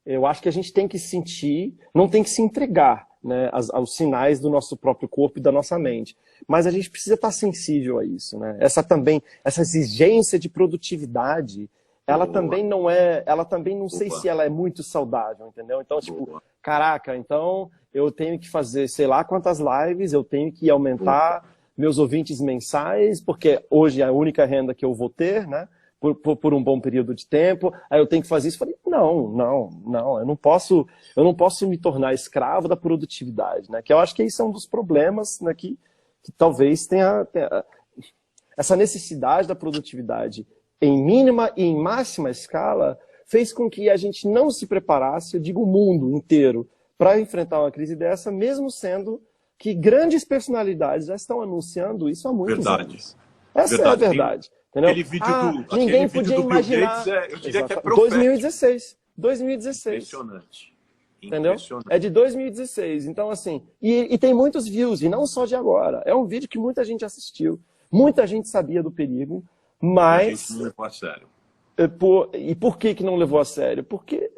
[SPEAKER 2] eu acho que a gente tem que sentir, não tem que se entregar, né, aos sinais do nosso próprio corpo e da nossa mente. Mas a gente precisa estar sensível a isso, né? Essa exigência de produtividade, ela também não sei se ela é muito saudável, entendeu? Então, tipo, caraca, então eu tenho que fazer sei lá quantas lives, eu tenho que aumentar meus ouvintes mensais, porque hoje é a única renda que eu vou ter, né? Por um bom período de tempo, aí eu tenho que fazer isso. Eu falei, não, eu não posso me tornar escravo da produtividade, né? Que eu acho que isso é um dos problemas, né, que talvez tenha essa necessidade da produtividade em mínima e em máxima escala, fez com que a gente não se preparasse, eu digo o mundo inteiro, para enfrentar uma crise dessa, mesmo sendo que grandes personalidades já estão anunciando isso há muitos anos. Essa é a verdade. Entendeu? Ninguém podia imaginar.
[SPEAKER 1] Eu diria que é profético.
[SPEAKER 2] 2016.
[SPEAKER 1] Impressionante.
[SPEAKER 2] Entendeu? É de 2016. Então, assim, e tem muitos views, e não só de agora. É um vídeo que muita gente assistiu, muita gente sabia do perigo, mas...
[SPEAKER 1] A gente não levou a sério.
[SPEAKER 2] E por que não levou a sério? Porque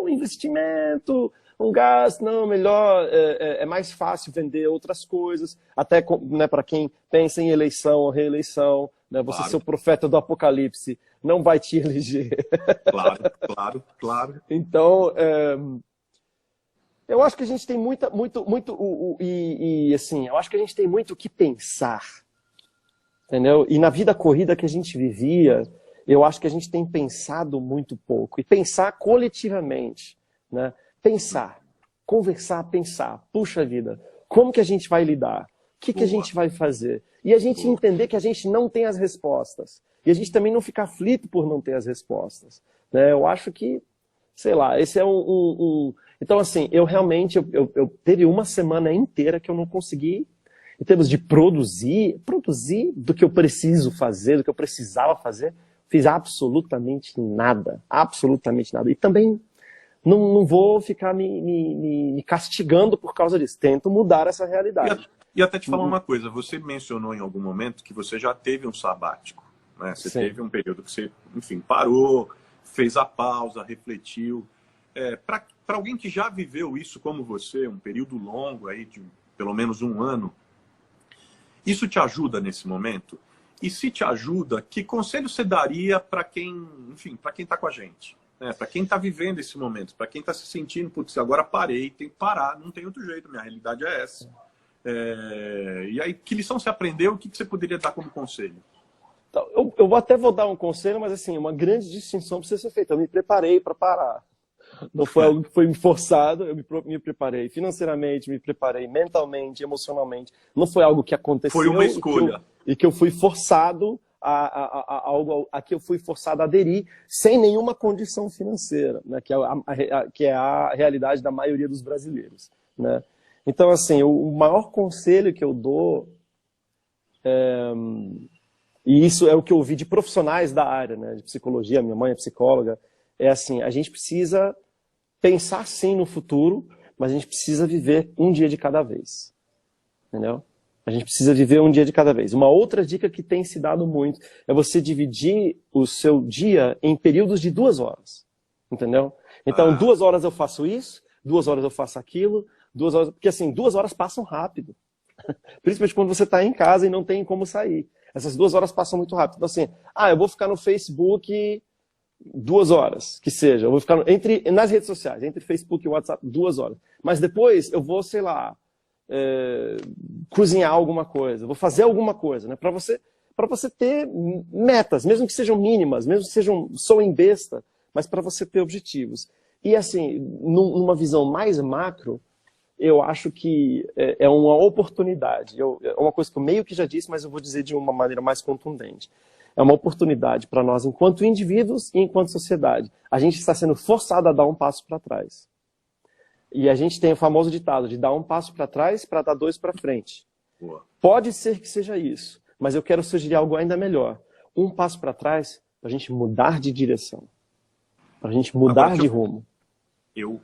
[SPEAKER 2] um investimento, um gasto, não, melhor, é mais fácil vender outras coisas, até, né, para quem pensa em eleição ou reeleição, né, você ser o profeta do apocalipse não vai te eleger. Claro. Então, eu acho que a gente tem assim, eu acho que a gente tem muito o que pensar, entendeu? E na vida corrida que a gente vivia, eu acho que a gente tem pensado muito pouco, e pensar coletivamente, né? Pensar, conversar, pensar, puxa vida, como que a gente vai lidar? O que a gente vai fazer? E a gente entender que a gente não tem as respostas. E a gente também não fica aflito por não ter as respostas, né? Eu acho que, sei lá, esse é Então, assim, eu realmente, eu teve uma semana inteira que eu não consegui, em termos de produzir do que eu preciso fazer, do que eu precisava fazer, fiz absolutamente nada. E também não vou ficar me castigando por causa disso. Tento mudar essa realidade.
[SPEAKER 1] E até te falar uma coisa, você mencionou em algum momento que você já teve um sabático, né? Você teve um período que você, enfim, parou, fez a pausa, refletiu. Para alguém que já viveu isso como você, um período longo aí de pelo menos um ano, isso te ajuda nesse momento? E se te ajuda, que conselho você daria para quem, enfim, para quem está com a gente? Para quem está vivendo esse momento, para quem está se sentindo, putz, agora parei, tem que parar, não tem outro jeito, minha realidade é essa. E aí, que lição você aprendeu? O que você poderia dar como conselho?
[SPEAKER 2] Então, eu até vou dar um conselho, mas assim, uma grande distinção precisa ser feita. Eu me preparei para parar. Não foi algo que foi me forçado, eu me preparei financeiramente, me preparei mentalmente, emocionalmente. Não foi algo que aconteceu.
[SPEAKER 1] Foi uma escolha.
[SPEAKER 2] E que eu fui forçado a que eu fui forçado a aderir sem nenhuma condição financeira, né? Que é a realidade da maioria dos brasileiros, né? Então, assim, o maior conselho que eu dou, e isso é o que eu ouvi de profissionais da área, né, de psicologia, minha mãe é psicóloga, é assim, a gente precisa pensar sim no futuro, mas a gente precisa viver um dia de cada vez, entendeu? A gente precisa viver um dia de cada vez. Uma outra dica que tem se dado muito é você dividir o seu dia em períodos de 2 horas, entendeu? Então, 2 horas eu faço isso, 2 horas eu faço aquilo, 2 horas, porque assim, 2 horas passam rápido. Principalmente quando você está em casa e não tem como sair. Essas 2 horas passam muito rápido. Então assim, eu vou ficar no Facebook 2 horas, que seja. Eu vou ficar nas redes sociais, entre Facebook e WhatsApp, 2 horas. Mas depois eu vou, sei lá, cozinhar alguma coisa, vou fazer alguma coisa, né? Para você ter metas, mesmo que sejam mínimas, mesmo que soem besta, mas para você ter objetivos. E assim, numa visão mais macro, eu acho que é uma oportunidade. É uma coisa que eu meio que já disse, mas eu vou dizer de uma maneira mais contundente. É uma oportunidade para nós, enquanto indivíduos e enquanto sociedade. A gente está sendo forçado a dar um passo para trás. E a gente tem o famoso ditado de dar um passo para trás para dar 2 para frente.
[SPEAKER 1] Boa.
[SPEAKER 2] Pode ser que seja isso, mas eu quero sugerir algo ainda melhor. Um passo para trás para a gente mudar de direção. Para a gente mudar de rumo.
[SPEAKER 1] Eu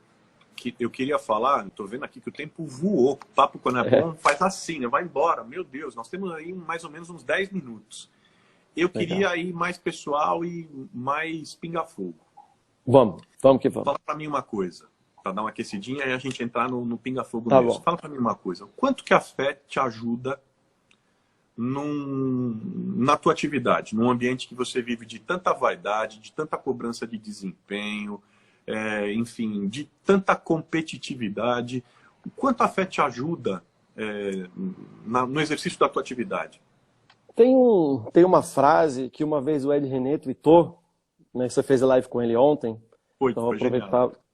[SPEAKER 1] queria falar, estou vendo aqui que o tempo voou. O papo, quando é bom, faz assim, né? Vai embora. Meu Deus, nós temos aí mais ou menos uns 10 minutos. Eu queria ir mais pessoal e mais pinga-fogo.
[SPEAKER 2] Vamos que vamos.
[SPEAKER 1] Fala para mim uma coisa, para dar uma aquecidinha e a gente entrar no pinga-fogo
[SPEAKER 2] Tá
[SPEAKER 1] mesmo.
[SPEAKER 2] bom.
[SPEAKER 1] Fala para mim uma coisa. O quanto que a fé te ajuda na tua atividade, num ambiente que você vive de tanta vaidade, de tanta cobrança de desempenho, enfim, de tanta competitividade. O quanto a fé te ajuda no exercício da tua atividade?
[SPEAKER 2] Tem uma frase que uma vez o Ed René tweetou, né, você fez a live com ele ontem, então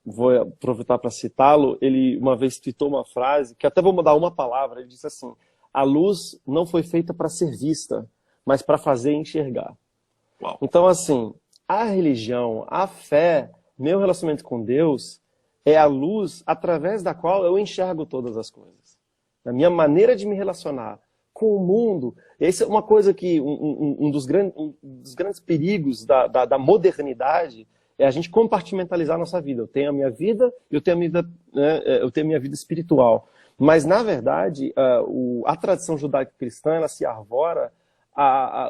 [SPEAKER 2] vou aproveitar para citá-lo. Ele uma vez tweetou uma frase, que até vou mudar uma palavra, ele disse assim: a luz não foi feita para ser vista, mas para fazer enxergar.
[SPEAKER 1] Uau.
[SPEAKER 2] Então, assim, a religião, a fé, meu relacionamento com Deus é a luz através da qual eu enxergo todas as coisas. A minha maneira de me relacionar com o mundo. Essa é uma coisa que um dos grandes perigos da modernidade é a gente compartimentalizar a nossa vida. Eu tenho a minha vida, eu tenho a minha vida espiritual. Mas, na verdade, a tradição judaico-cristã, ela se arvora,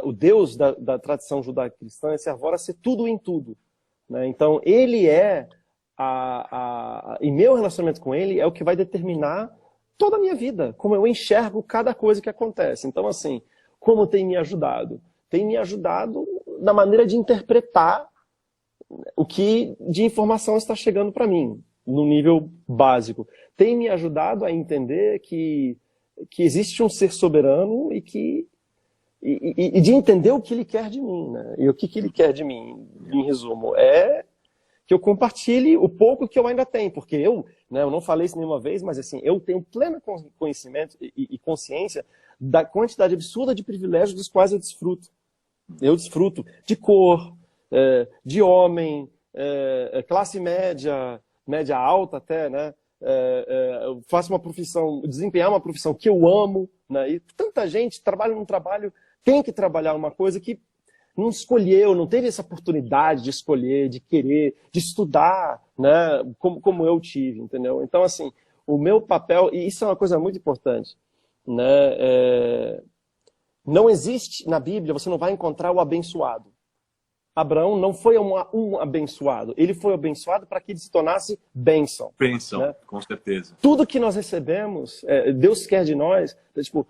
[SPEAKER 2] o Deus da tradição judaico-cristã se arvora a ser tudo em tudo, né? Então, ele e meu relacionamento com ele é o que vai determinar toda a minha vida, como eu enxergo cada coisa que acontece. Então, assim, como tem me ajudado? Tem me ajudado na maneira de interpretar o que de informação está chegando para mim, no nível básico. Tem me ajudado a entender que existe um ser soberano e de entender o que ele quer de mim, né? E o que ele quer de mim, em resumo, é que eu compartilhe o pouco que eu ainda tenho, porque eu não falei isso nenhuma vez, mas assim, eu tenho pleno conhecimento e consciência da quantidade absurda de privilégios dos quais eu desfruto. Eu desfruto de cor, de homem, classe média, média alta até, né? Eu faço uma profissão, desempenhar uma profissão que eu amo, né? E tanta gente trabalha num trabalho, tem que trabalhar uma coisa que não escolheu, não teve essa oportunidade de escolher, de querer, de estudar, né? Como eu tive, entendeu? Então, assim, o meu papel, e isso é uma coisa muito importante, né? Não existe na Bíblia, você não vai encontrar o abençoado. Abraão não foi um abençoado. Ele foi abençoado para que ele se tornasse bênção.
[SPEAKER 1] Bênção,
[SPEAKER 2] né?
[SPEAKER 1] com certeza.
[SPEAKER 2] Tudo que nós recebemos, Deus quer de nós, tipo,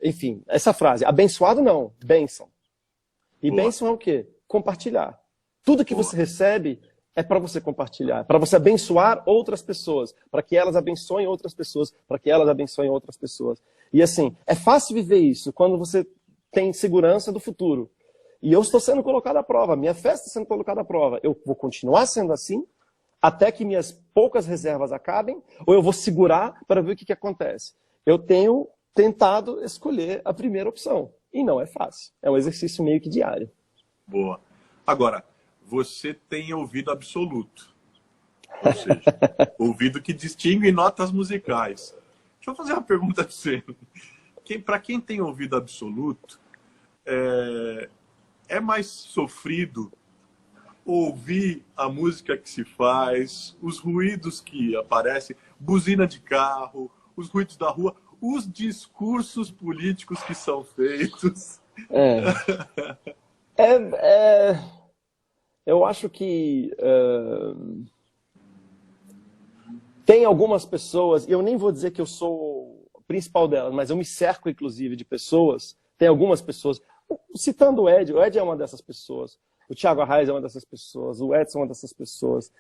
[SPEAKER 2] enfim, essa frase, abençoado não, bênção. E
[SPEAKER 1] Boa.
[SPEAKER 2] bênção é o quê? Compartilhar. Tudo que você recebe é para você compartilhar, para você abençoar outras pessoas, para que elas abençoem outras pessoas, para que elas abençoem outras pessoas. E assim, é fácil viver isso quando você tem segurança do futuro. E eu estou sendo colocado à prova, minha fé está sendo colocada à prova. Eu vou continuar sendo assim, até que minhas poucas reservas acabem, ou eu vou segurar para ver o que acontece. Eu tenho tentado escolher a primeira opção, e não é fácil. É um exercício meio que diário.
[SPEAKER 1] Boa. Agora, você tem ouvido absoluto, ou seja, ouvido que distingue notas musicais. Deixa eu fazer uma pergunta para você. Para quem tem ouvido absoluto, é mais sofrido ouvir a música que se faz, os ruídos que aparecem, buzina de carro, os ruídos da rua, os discursos políticos que são feitos.
[SPEAKER 2] Eu acho que tem algumas pessoas, e eu nem vou dizer que eu sou o principal delas, mas eu me cerco, inclusive, de pessoas. Tem algumas pessoas, citando o Ed é uma dessas pessoas, o Thiago Arraes é uma dessas pessoas, o Edson é uma dessas pessoas.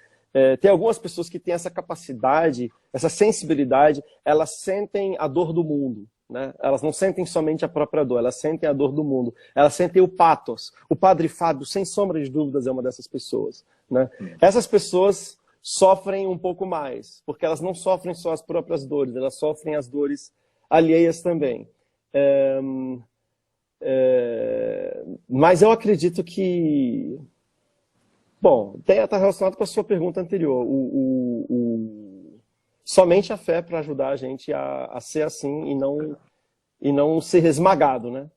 [SPEAKER 2] Tem algumas pessoas que têm essa capacidade, essa sensibilidade, elas sentem a dor do mundo. Né? Elas não sentem somente a própria dor, elas sentem a dor do mundo. Elas sentem o pathos. O Padre Fábio, sem sombra de dúvidas, é uma dessas pessoas. Né? Essas pessoas sofrem um pouco mais, porque elas não sofrem só as próprias dores, elas sofrem as dores alheias também. Mas eu acredito que... Bom, está relacionado com a sua pergunta anterior. Somente a fé para ajudar a gente a ser assim e não ser esmagado, né?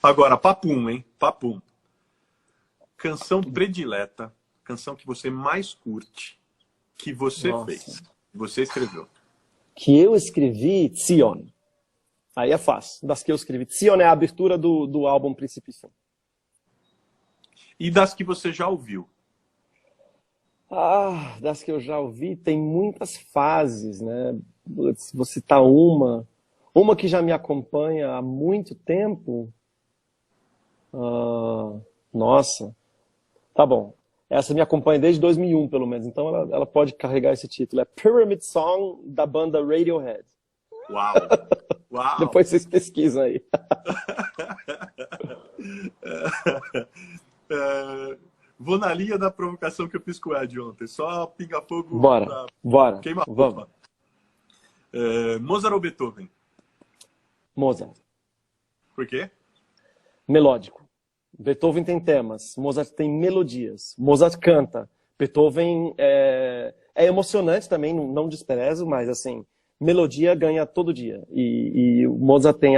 [SPEAKER 1] Agora, papum, hein? Papum. Canção predileta, canção que você mais curte, que você fez, que você escreveu.
[SPEAKER 2] Que eu escrevi, Tzion. Aí é fácil. Das que eu escrevi. Tzion é a abertura do álbum Príncipe e Fim.
[SPEAKER 1] E das que você já ouviu?
[SPEAKER 2] Das que eu já ouvi, tem muitas fases, né? Vou citar uma que já me acompanha há muito tempo. Nossa, tá bom. Essa me acompanha desde 2001, pelo menos, então ela pode carregar esse título. É Pyramid Song, da banda Radiohead.
[SPEAKER 1] Uau! Uau.
[SPEAKER 2] Depois vocês pesquisam aí.
[SPEAKER 1] Vou na linha da provocação que eu fiz com o Ed ontem. Só pinga-fogo.
[SPEAKER 2] Bora.
[SPEAKER 1] Queima
[SPEAKER 2] Vamos.
[SPEAKER 1] Mozart ou Beethoven?
[SPEAKER 2] Mozart.
[SPEAKER 1] Por quê?
[SPEAKER 2] Melódico. Beethoven tem temas. Mozart tem melodias. Mozart canta. Beethoven é emocionante também, não desprezo, mas assim, melodia ganha todo dia. E o Mozart tem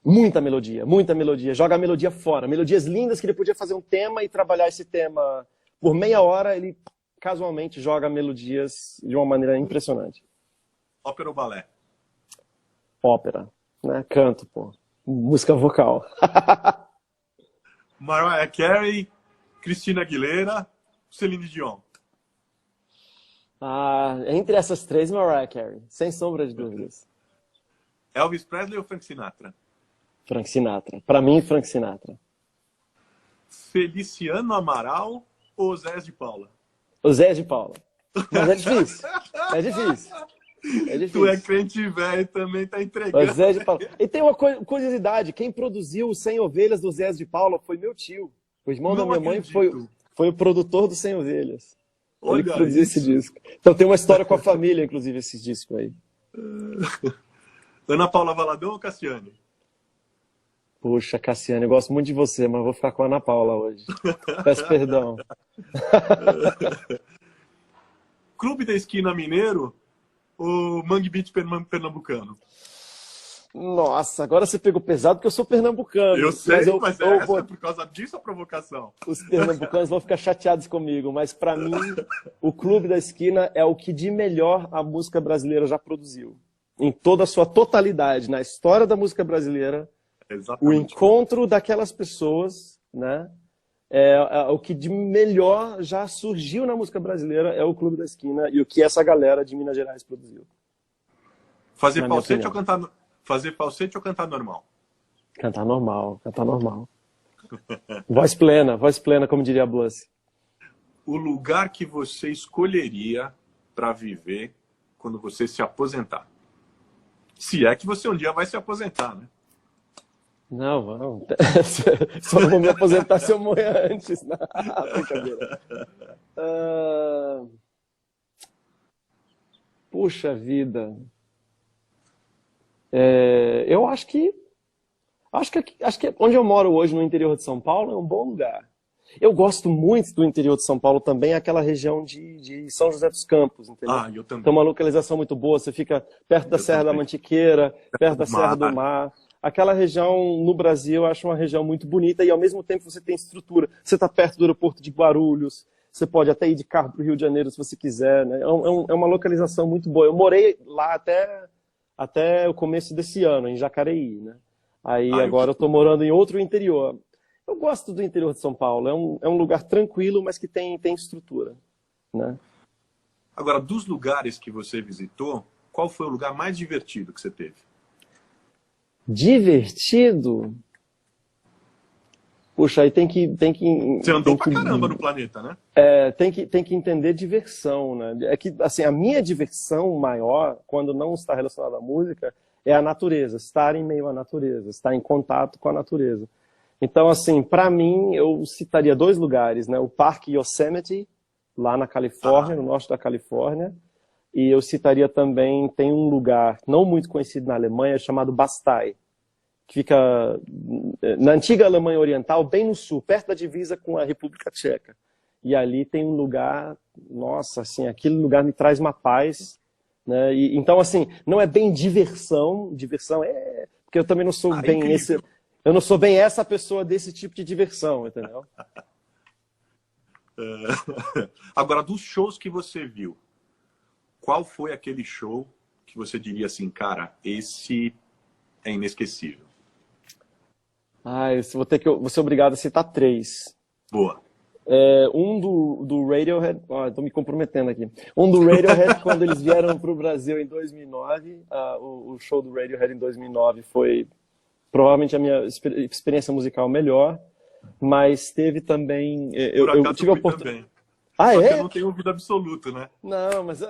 [SPEAKER 2] muita melodia. Joga a melodia fora. Melodias lindas que ele podia fazer um tema e trabalhar esse tema por meia hora, ele casualmente joga melodias de uma maneira impressionante.
[SPEAKER 1] Ópera ou balé?
[SPEAKER 2] Ópera, né? Canto, pô. Música vocal.
[SPEAKER 1] Mariah Carey, Christina Aguilera, Celine Dion?
[SPEAKER 2] Entre essas três, Mariah Carey, sem sombra de dúvidas.
[SPEAKER 1] Elvis Presley ou Frank Sinatra?
[SPEAKER 2] Frank Sinatra. Para mim, Frank Sinatra.
[SPEAKER 1] Feliciano Amaral ou Zé de Paula?
[SPEAKER 2] O Zé de Paula. Mas é difícil. É difícil.
[SPEAKER 1] Tu é crente velho e também tá entregando.
[SPEAKER 2] O Zé de Paula. E tem uma curiosidade. Quem produziu o 100 Ovelhas do Zé de Paula foi meu tio. O irmão da minha mãe foi o produtor do 100 Ovelhas. Ele que produziu esse disco. Então tem uma história com a família, inclusive, esse disco aí.
[SPEAKER 1] Ana Paula Valadão ou Cassiane?
[SPEAKER 2] Poxa, Cassiane, eu gosto muito de você, mas vou ficar com a Ana Paula hoje. Peço perdão.
[SPEAKER 1] Clube da Esquina Mineiro ou Mangue Beach Pernambucano?
[SPEAKER 2] Nossa, agora você pegou pesado porque eu sou pernambucano.
[SPEAKER 1] Eu sei, mas
[SPEAKER 2] vou...
[SPEAKER 1] é por causa disso a provocação.
[SPEAKER 2] Os pernambucanos vão ficar chateados comigo, mas para mim, o Clube da Esquina é o que de melhor a música brasileira já produziu. Em toda a sua totalidade, na história da música brasileira, o encontro daquelas pessoas, né? O que de melhor já surgiu na música brasileira é o Clube da Esquina e o que essa galera de Minas Gerais produziu.
[SPEAKER 1] Fazer falsete ou cantar normal?
[SPEAKER 2] Cantar normal, cantar normal. Voz plena, como diria a Blues.
[SPEAKER 1] O lugar que você escolheria para viver quando você se aposentar? Se é que você um dia vai se aposentar, né?
[SPEAKER 2] Não. Só não vou me aposentar se eu morrer antes. Não, brincadeira. Puxa vida. Eu acho que onde eu moro hoje, no interior de São Paulo, é um bom lugar. Eu gosto muito do interior de São Paulo também, aquela região de São José dos Campos, entendeu?
[SPEAKER 1] Eu também.
[SPEAKER 2] Tem uma localização muito boa, você fica perto da Serra da Mantiqueira, perto da Serra do Mar. Aquela região, no Brasil, eu acho uma região muito bonita e, ao mesmo tempo, você tem estrutura. Você está perto do aeroporto de Guarulhos, você pode até ir de carro para o Rio de Janeiro, se você quiser, né? É uma localização muito boa. Eu morei lá até o começo desse ano, em Jacareí, né? Aí agora eu estou morando em outro interior. Eu gosto do interior de São Paulo. É um lugar tranquilo, mas que tem estrutura, né?
[SPEAKER 1] Agora, dos lugares que você visitou, qual foi o lugar mais divertido que você teve?
[SPEAKER 2] Divertido? Puxa, aí tem que...
[SPEAKER 1] Você andou pra caramba no planeta, né?
[SPEAKER 2] Tem que entender diversão, né? É que, assim, a minha diversão maior, quando não está relacionada à música, é a natureza, estar em meio à natureza, estar em contato com a natureza. Então, assim, para mim, eu citaria 2 lugares, né? O Parque Yosemite, lá na Califórnia, no norte da Califórnia, e eu citaria também, tem um lugar não muito conhecido na Alemanha, chamado Bastei, que fica na antiga Alemanha Oriental, bem no sul, perto da divisa com a República Tcheca. E ali tem um lugar, nossa, assim, aquele lugar me traz uma paz, né? Então, assim, não é bem diversão é... Porque eu também não sou bem
[SPEAKER 1] incrível.
[SPEAKER 2] Eu não sou bem essa pessoa desse tipo de diversão, entendeu?
[SPEAKER 1] Agora, dos shows que você viu, qual foi aquele show que você diria assim, cara, esse é inesquecível?
[SPEAKER 2] Vou ser obrigado a citar 3.
[SPEAKER 1] Boa.
[SPEAKER 2] Um do Radiohead, estou me comprometendo aqui. Um do Radiohead, quando eles vieram para o Brasil em 2009, o show do Radiohead em 2009 foi provavelmente a minha experiência musical melhor, mas teve também... Eu tive a oportunidade.
[SPEAKER 1] Só que eu não tenho ouvido absoluto, né?
[SPEAKER 2] Não, mas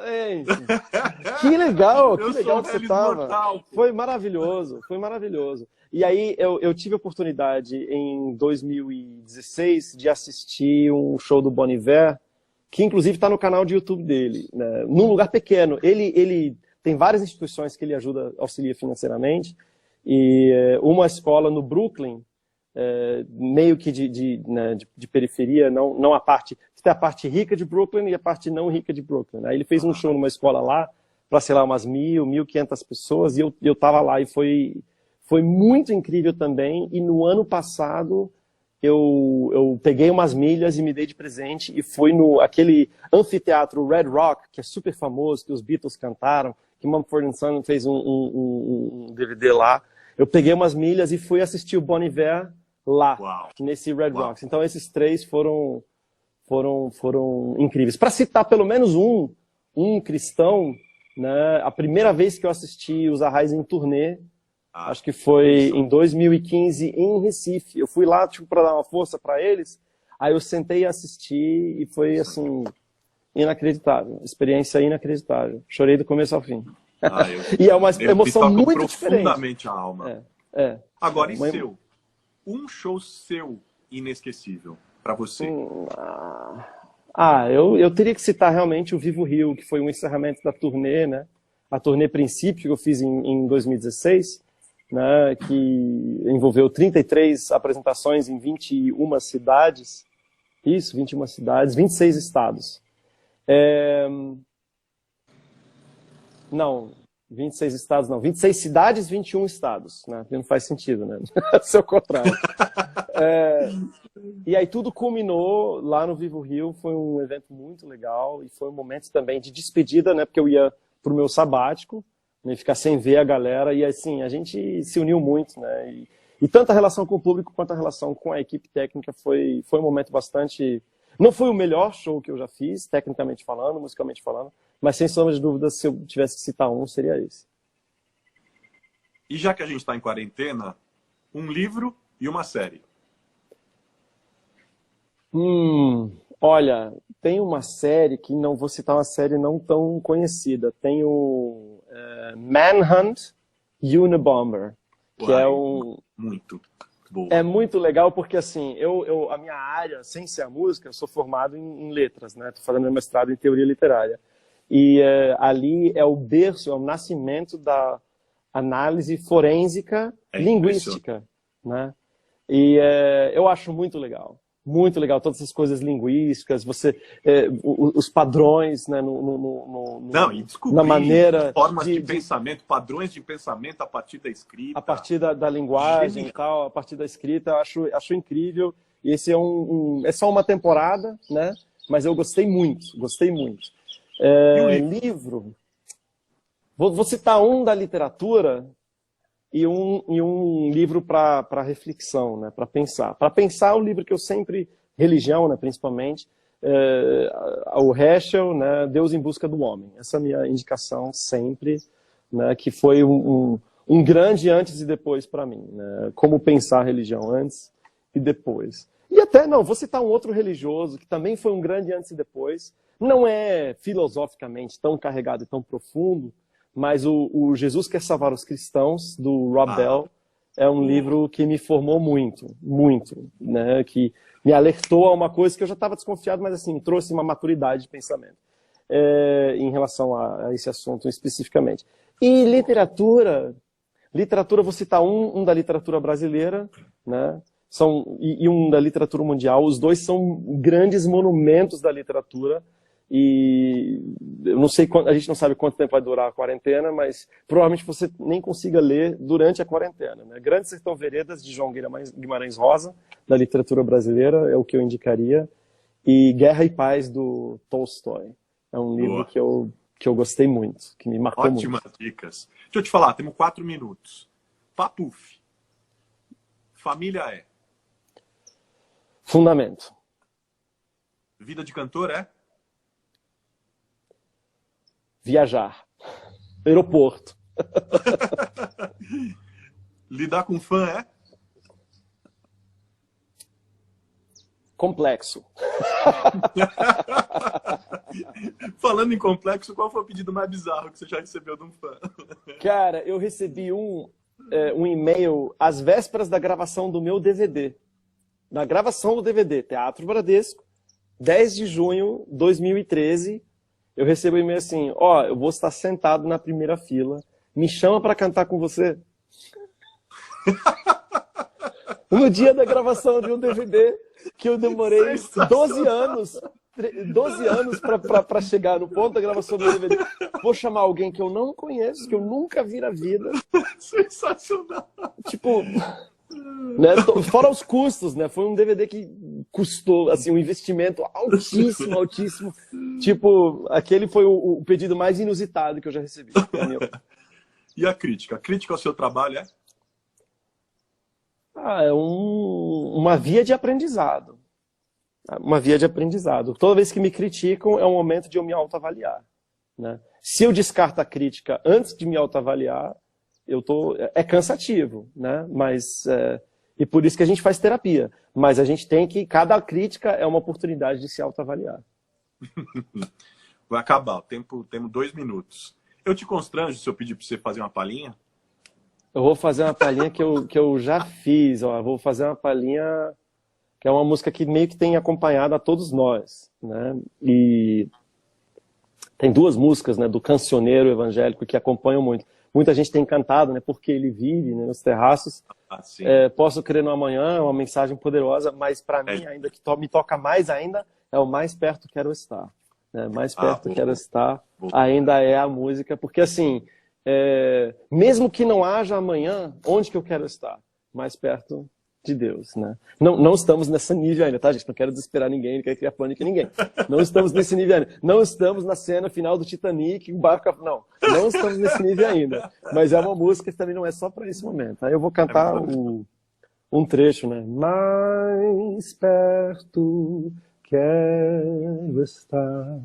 [SPEAKER 2] que legal que você estava.
[SPEAKER 1] Mortal.
[SPEAKER 2] Foi maravilhoso. E aí eu tive a oportunidade em 2016 de assistir um show do Bon Iver, que inclusive está no canal de YouTube dele, né? Num lugar pequeno. Ele tem várias instituições que ele auxilia financeiramente, e uma escola no Brooklyn, meio que de periferia, não a parte... Tem a parte rica de Brooklyn e a parte não rica de Brooklyn. Aí ele fez um show numa escola lá, para, sei lá, umas 1.500 pessoas, e eu estava lá, e foi muito incrível também. E no ano passado, eu peguei umas milhas e me dei de presente, e fui aquele anfiteatro Red Rock, que é super famoso, que os Beatles cantaram, que Mumford & Sons fez um DVD lá. Eu peguei umas milhas e fui assistir o Bon Iver lá, nesse Red Rocks. Então esses 3 foram incríveis. Para citar pelo menos um cristão, né, a primeira vez que eu assisti os Arraiz em turnê, acho que foi em 2015 em Recife. Eu fui lá para dar uma força para eles, aí eu sentei e assisti e foi assim, inacreditável. Experiência inacreditável. Chorei do começo ao fim. E é uma emoção muito diferente.
[SPEAKER 1] Profundamente a alma. Agora, e seu? Um show seu inesquecível para você?
[SPEAKER 2] Eu teria que citar realmente o Vivo Rio, que foi um encerramento da turnê, né? A turnê Princípio, que eu fiz em 2016, né? Que envolveu 33 apresentações em 21 cidades. Isso, 21 cidades, 26 estados. Não, 26 estados, não. 26 cidades, 21 estados. Né? Não faz sentido, né? Seu contrário. E aí tudo culminou lá no Vivo Rio. Foi um evento muito legal e foi um momento também de despedida, né? Porque eu ia pro meu sabático, né? Ficar sem ver a galera. E assim, a gente se uniu muito, né? E tanto a relação com o público quanto a relação com a equipe técnica foi um momento bastante... Não foi o melhor show que eu já fiz, tecnicamente falando, musicalmente falando, mas sem sombra de dúvida, se eu tivesse que citar um, seria esse.
[SPEAKER 1] E já que a gente está em quarentena, um livro e uma série.
[SPEAKER 2] Olha, tem uma série que não vou citar, uma série não tão conhecida. Tem o Manhunt Unabomber, que
[SPEAKER 1] Uai,
[SPEAKER 2] é um...
[SPEAKER 1] Muito boa.
[SPEAKER 2] É muito legal porque, assim, a minha área, sem ser a música, eu sou formado em letras, né? Estou fazendo meu mestrado em teoria literária. E ali é o berço, é o nascimento da análise forênsica linguística, né? E eu acho muito legal todas essas coisas linguísticas, os padrões, né,
[SPEAKER 1] Não, e descobrir
[SPEAKER 2] na maneira
[SPEAKER 1] formas de pensamento, padrões de pensamento a partir da escrita.
[SPEAKER 2] A partir da linguagem e tal, a partir da escrita, eu acho incrível. E esse é só uma temporada, né? Mas eu gostei muito.
[SPEAKER 1] E o
[SPEAKER 2] livro? Vou citar um da literatura e um livro para reflexão, né? Para pensar. Para pensar, o livro que eu sempre... Religião, né, principalmente. O Heschel, né? Deus em Busca do Homem. Essa é a minha indicação sempre, né? Que foi um grande antes e depois para mim. Né? Como pensar a religião antes e depois. E até, vou citar um outro religioso que também foi um grande antes e depois. Não é filosoficamente tão carregado e tão profundo, mas o Jesus Quer Salvar os Cristãos, do Rob Bell, é um livro que me formou muito, né? Que me alertou a uma coisa que eu já estava desconfiado, mas assim, trouxe uma maturidade de pensamento em relação a esse assunto especificamente. E literatura, vou citar um da literatura brasileira, né? E um da literatura mundial. Os dois são grandes monumentos da literatura. E eu não sei a gente não sabe quanto tempo vai durar a quarentena, mas provavelmente você nem consiga ler durante a quarentena, né? Grande Sertão Veredas, de João Guimarães Rosa, da literatura brasileira, é o que eu indicaria. E Guerra e Paz, do Tolstói. É um livro que eu gostei muito, que me marcou muito.
[SPEAKER 1] Ótimas dicas. Deixa eu te falar, temos 4 minutos. Papuf. Família é?
[SPEAKER 2] Fundamento.
[SPEAKER 1] Vida de cantor é?
[SPEAKER 2] Viajar. Aeroporto.
[SPEAKER 1] Lidar com fã é?
[SPEAKER 2] Complexo.
[SPEAKER 1] Falando em complexo, qual foi o pedido mais bizarro que você já recebeu de um fã?
[SPEAKER 2] Cara, eu recebi um e-mail às vésperas da gravação do meu DVD. Na gravação do DVD, Teatro Bradesco, 10 de junho de 2013, eu recebo um e-mail assim, eu vou estar sentado na primeira fila, me chama para cantar com você. No dia da gravação de um DVD, que eu demorei 12 anos para chegar no ponto da gravação do DVD. Vou chamar alguém que eu não conheço, que eu nunca vi na vida.
[SPEAKER 1] Sensacional.
[SPEAKER 2] Tipo, né, fora os custos, né? Foi um DVD que custou assim, um investimento altíssimo. Tipo, aquele foi o pedido mais inusitado que eu já recebi.
[SPEAKER 1] E a crítica? A crítica ao seu trabalho é?
[SPEAKER 2] É uma via de aprendizado. Uma via de aprendizado. Toda vez que me criticam, é um momento de eu me autoavaliar. Né? Se eu descarto a crítica antes de me autoavaliar, é cansativo, né? E por isso que a gente faz terapia. Mas a gente tem que... Cada crítica é uma oportunidade de se autoavaliar.
[SPEAKER 1] Vai acabar. Temos 2 minutos. Eu te constranjo se eu pedir para você fazer uma palhinha?
[SPEAKER 2] Eu vou fazer uma palhinha que eu já fiz. Eu vou fazer uma palhinha que é uma música que meio que tem acompanhado a todos nós, né? E tem 2 músicas, né, do cancioneiro evangélico que acompanham muito. Muita gente tem cantado, né, Porque Ele Vive, né, nos terraços. Posso Crer no Amanhã, é uma mensagem poderosa, mas para mim, ainda que me toca mais ainda, é o Mais Perto Quero Estar. Né? Mais Perto Quero Estar ainda é a música, porque assim, mesmo que não haja amanhã, onde que eu quero estar? Mais perto de Deus, né? Não estamos nesse nível ainda, tá, gente? Não quero desesperar ninguém, não quero criar pânico em ninguém. Não estamos nesse nível ainda. Não estamos na cena final do Titanic, o barco... Não estamos nesse nível ainda. Mas é uma música que também não é só para esse momento. Aí eu vou cantar um trecho, né? Mais perto quero estar,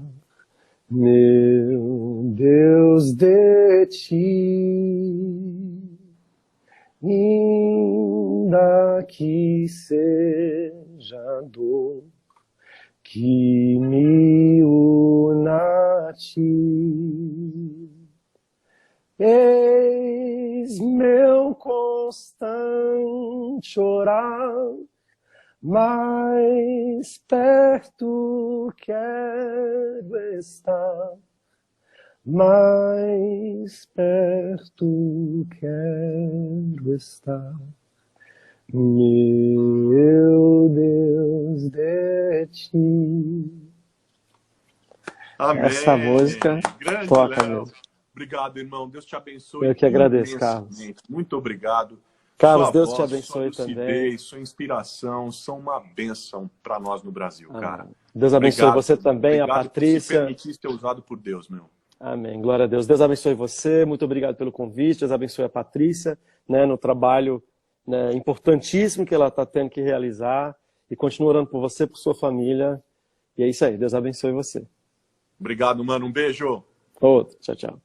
[SPEAKER 2] meu Deus, de ti. Ainda que seja dor que me una a ti, eis meu constante orar, mais perto quero estar, mais perto quero estar, meu Deus, de ti.
[SPEAKER 1] Amém.
[SPEAKER 2] Essa música
[SPEAKER 1] Grande,
[SPEAKER 2] toca
[SPEAKER 1] Léo.
[SPEAKER 2] mesmo.
[SPEAKER 1] Obrigado, irmão. Deus te abençoe.
[SPEAKER 2] Eu que agradeço, Carlos.
[SPEAKER 1] Muito obrigado.
[SPEAKER 2] Carlos,
[SPEAKER 1] Sua
[SPEAKER 2] Deus
[SPEAKER 1] voz,
[SPEAKER 2] te abençoe
[SPEAKER 1] sua
[SPEAKER 2] também.
[SPEAKER 1] lucidez, sua inspiração são uma bênção para nós no Brasil, cara.
[SPEAKER 2] Deus abençoe você também,
[SPEAKER 1] obrigado
[SPEAKER 2] a Patrícia.
[SPEAKER 1] Por se permitir ser usado por Deus, meu.
[SPEAKER 2] Amém. Glória a Deus. Deus abençoe você. Muito obrigado pelo convite. Deus abençoe a Patrícia, né, no trabalho, né, importantíssimo que ela está tendo que realizar. E continuo orando por você, por sua família. E é isso aí. Deus abençoe você.
[SPEAKER 1] Obrigado, mano. Um beijo.
[SPEAKER 2] Outro. Tchau, tchau.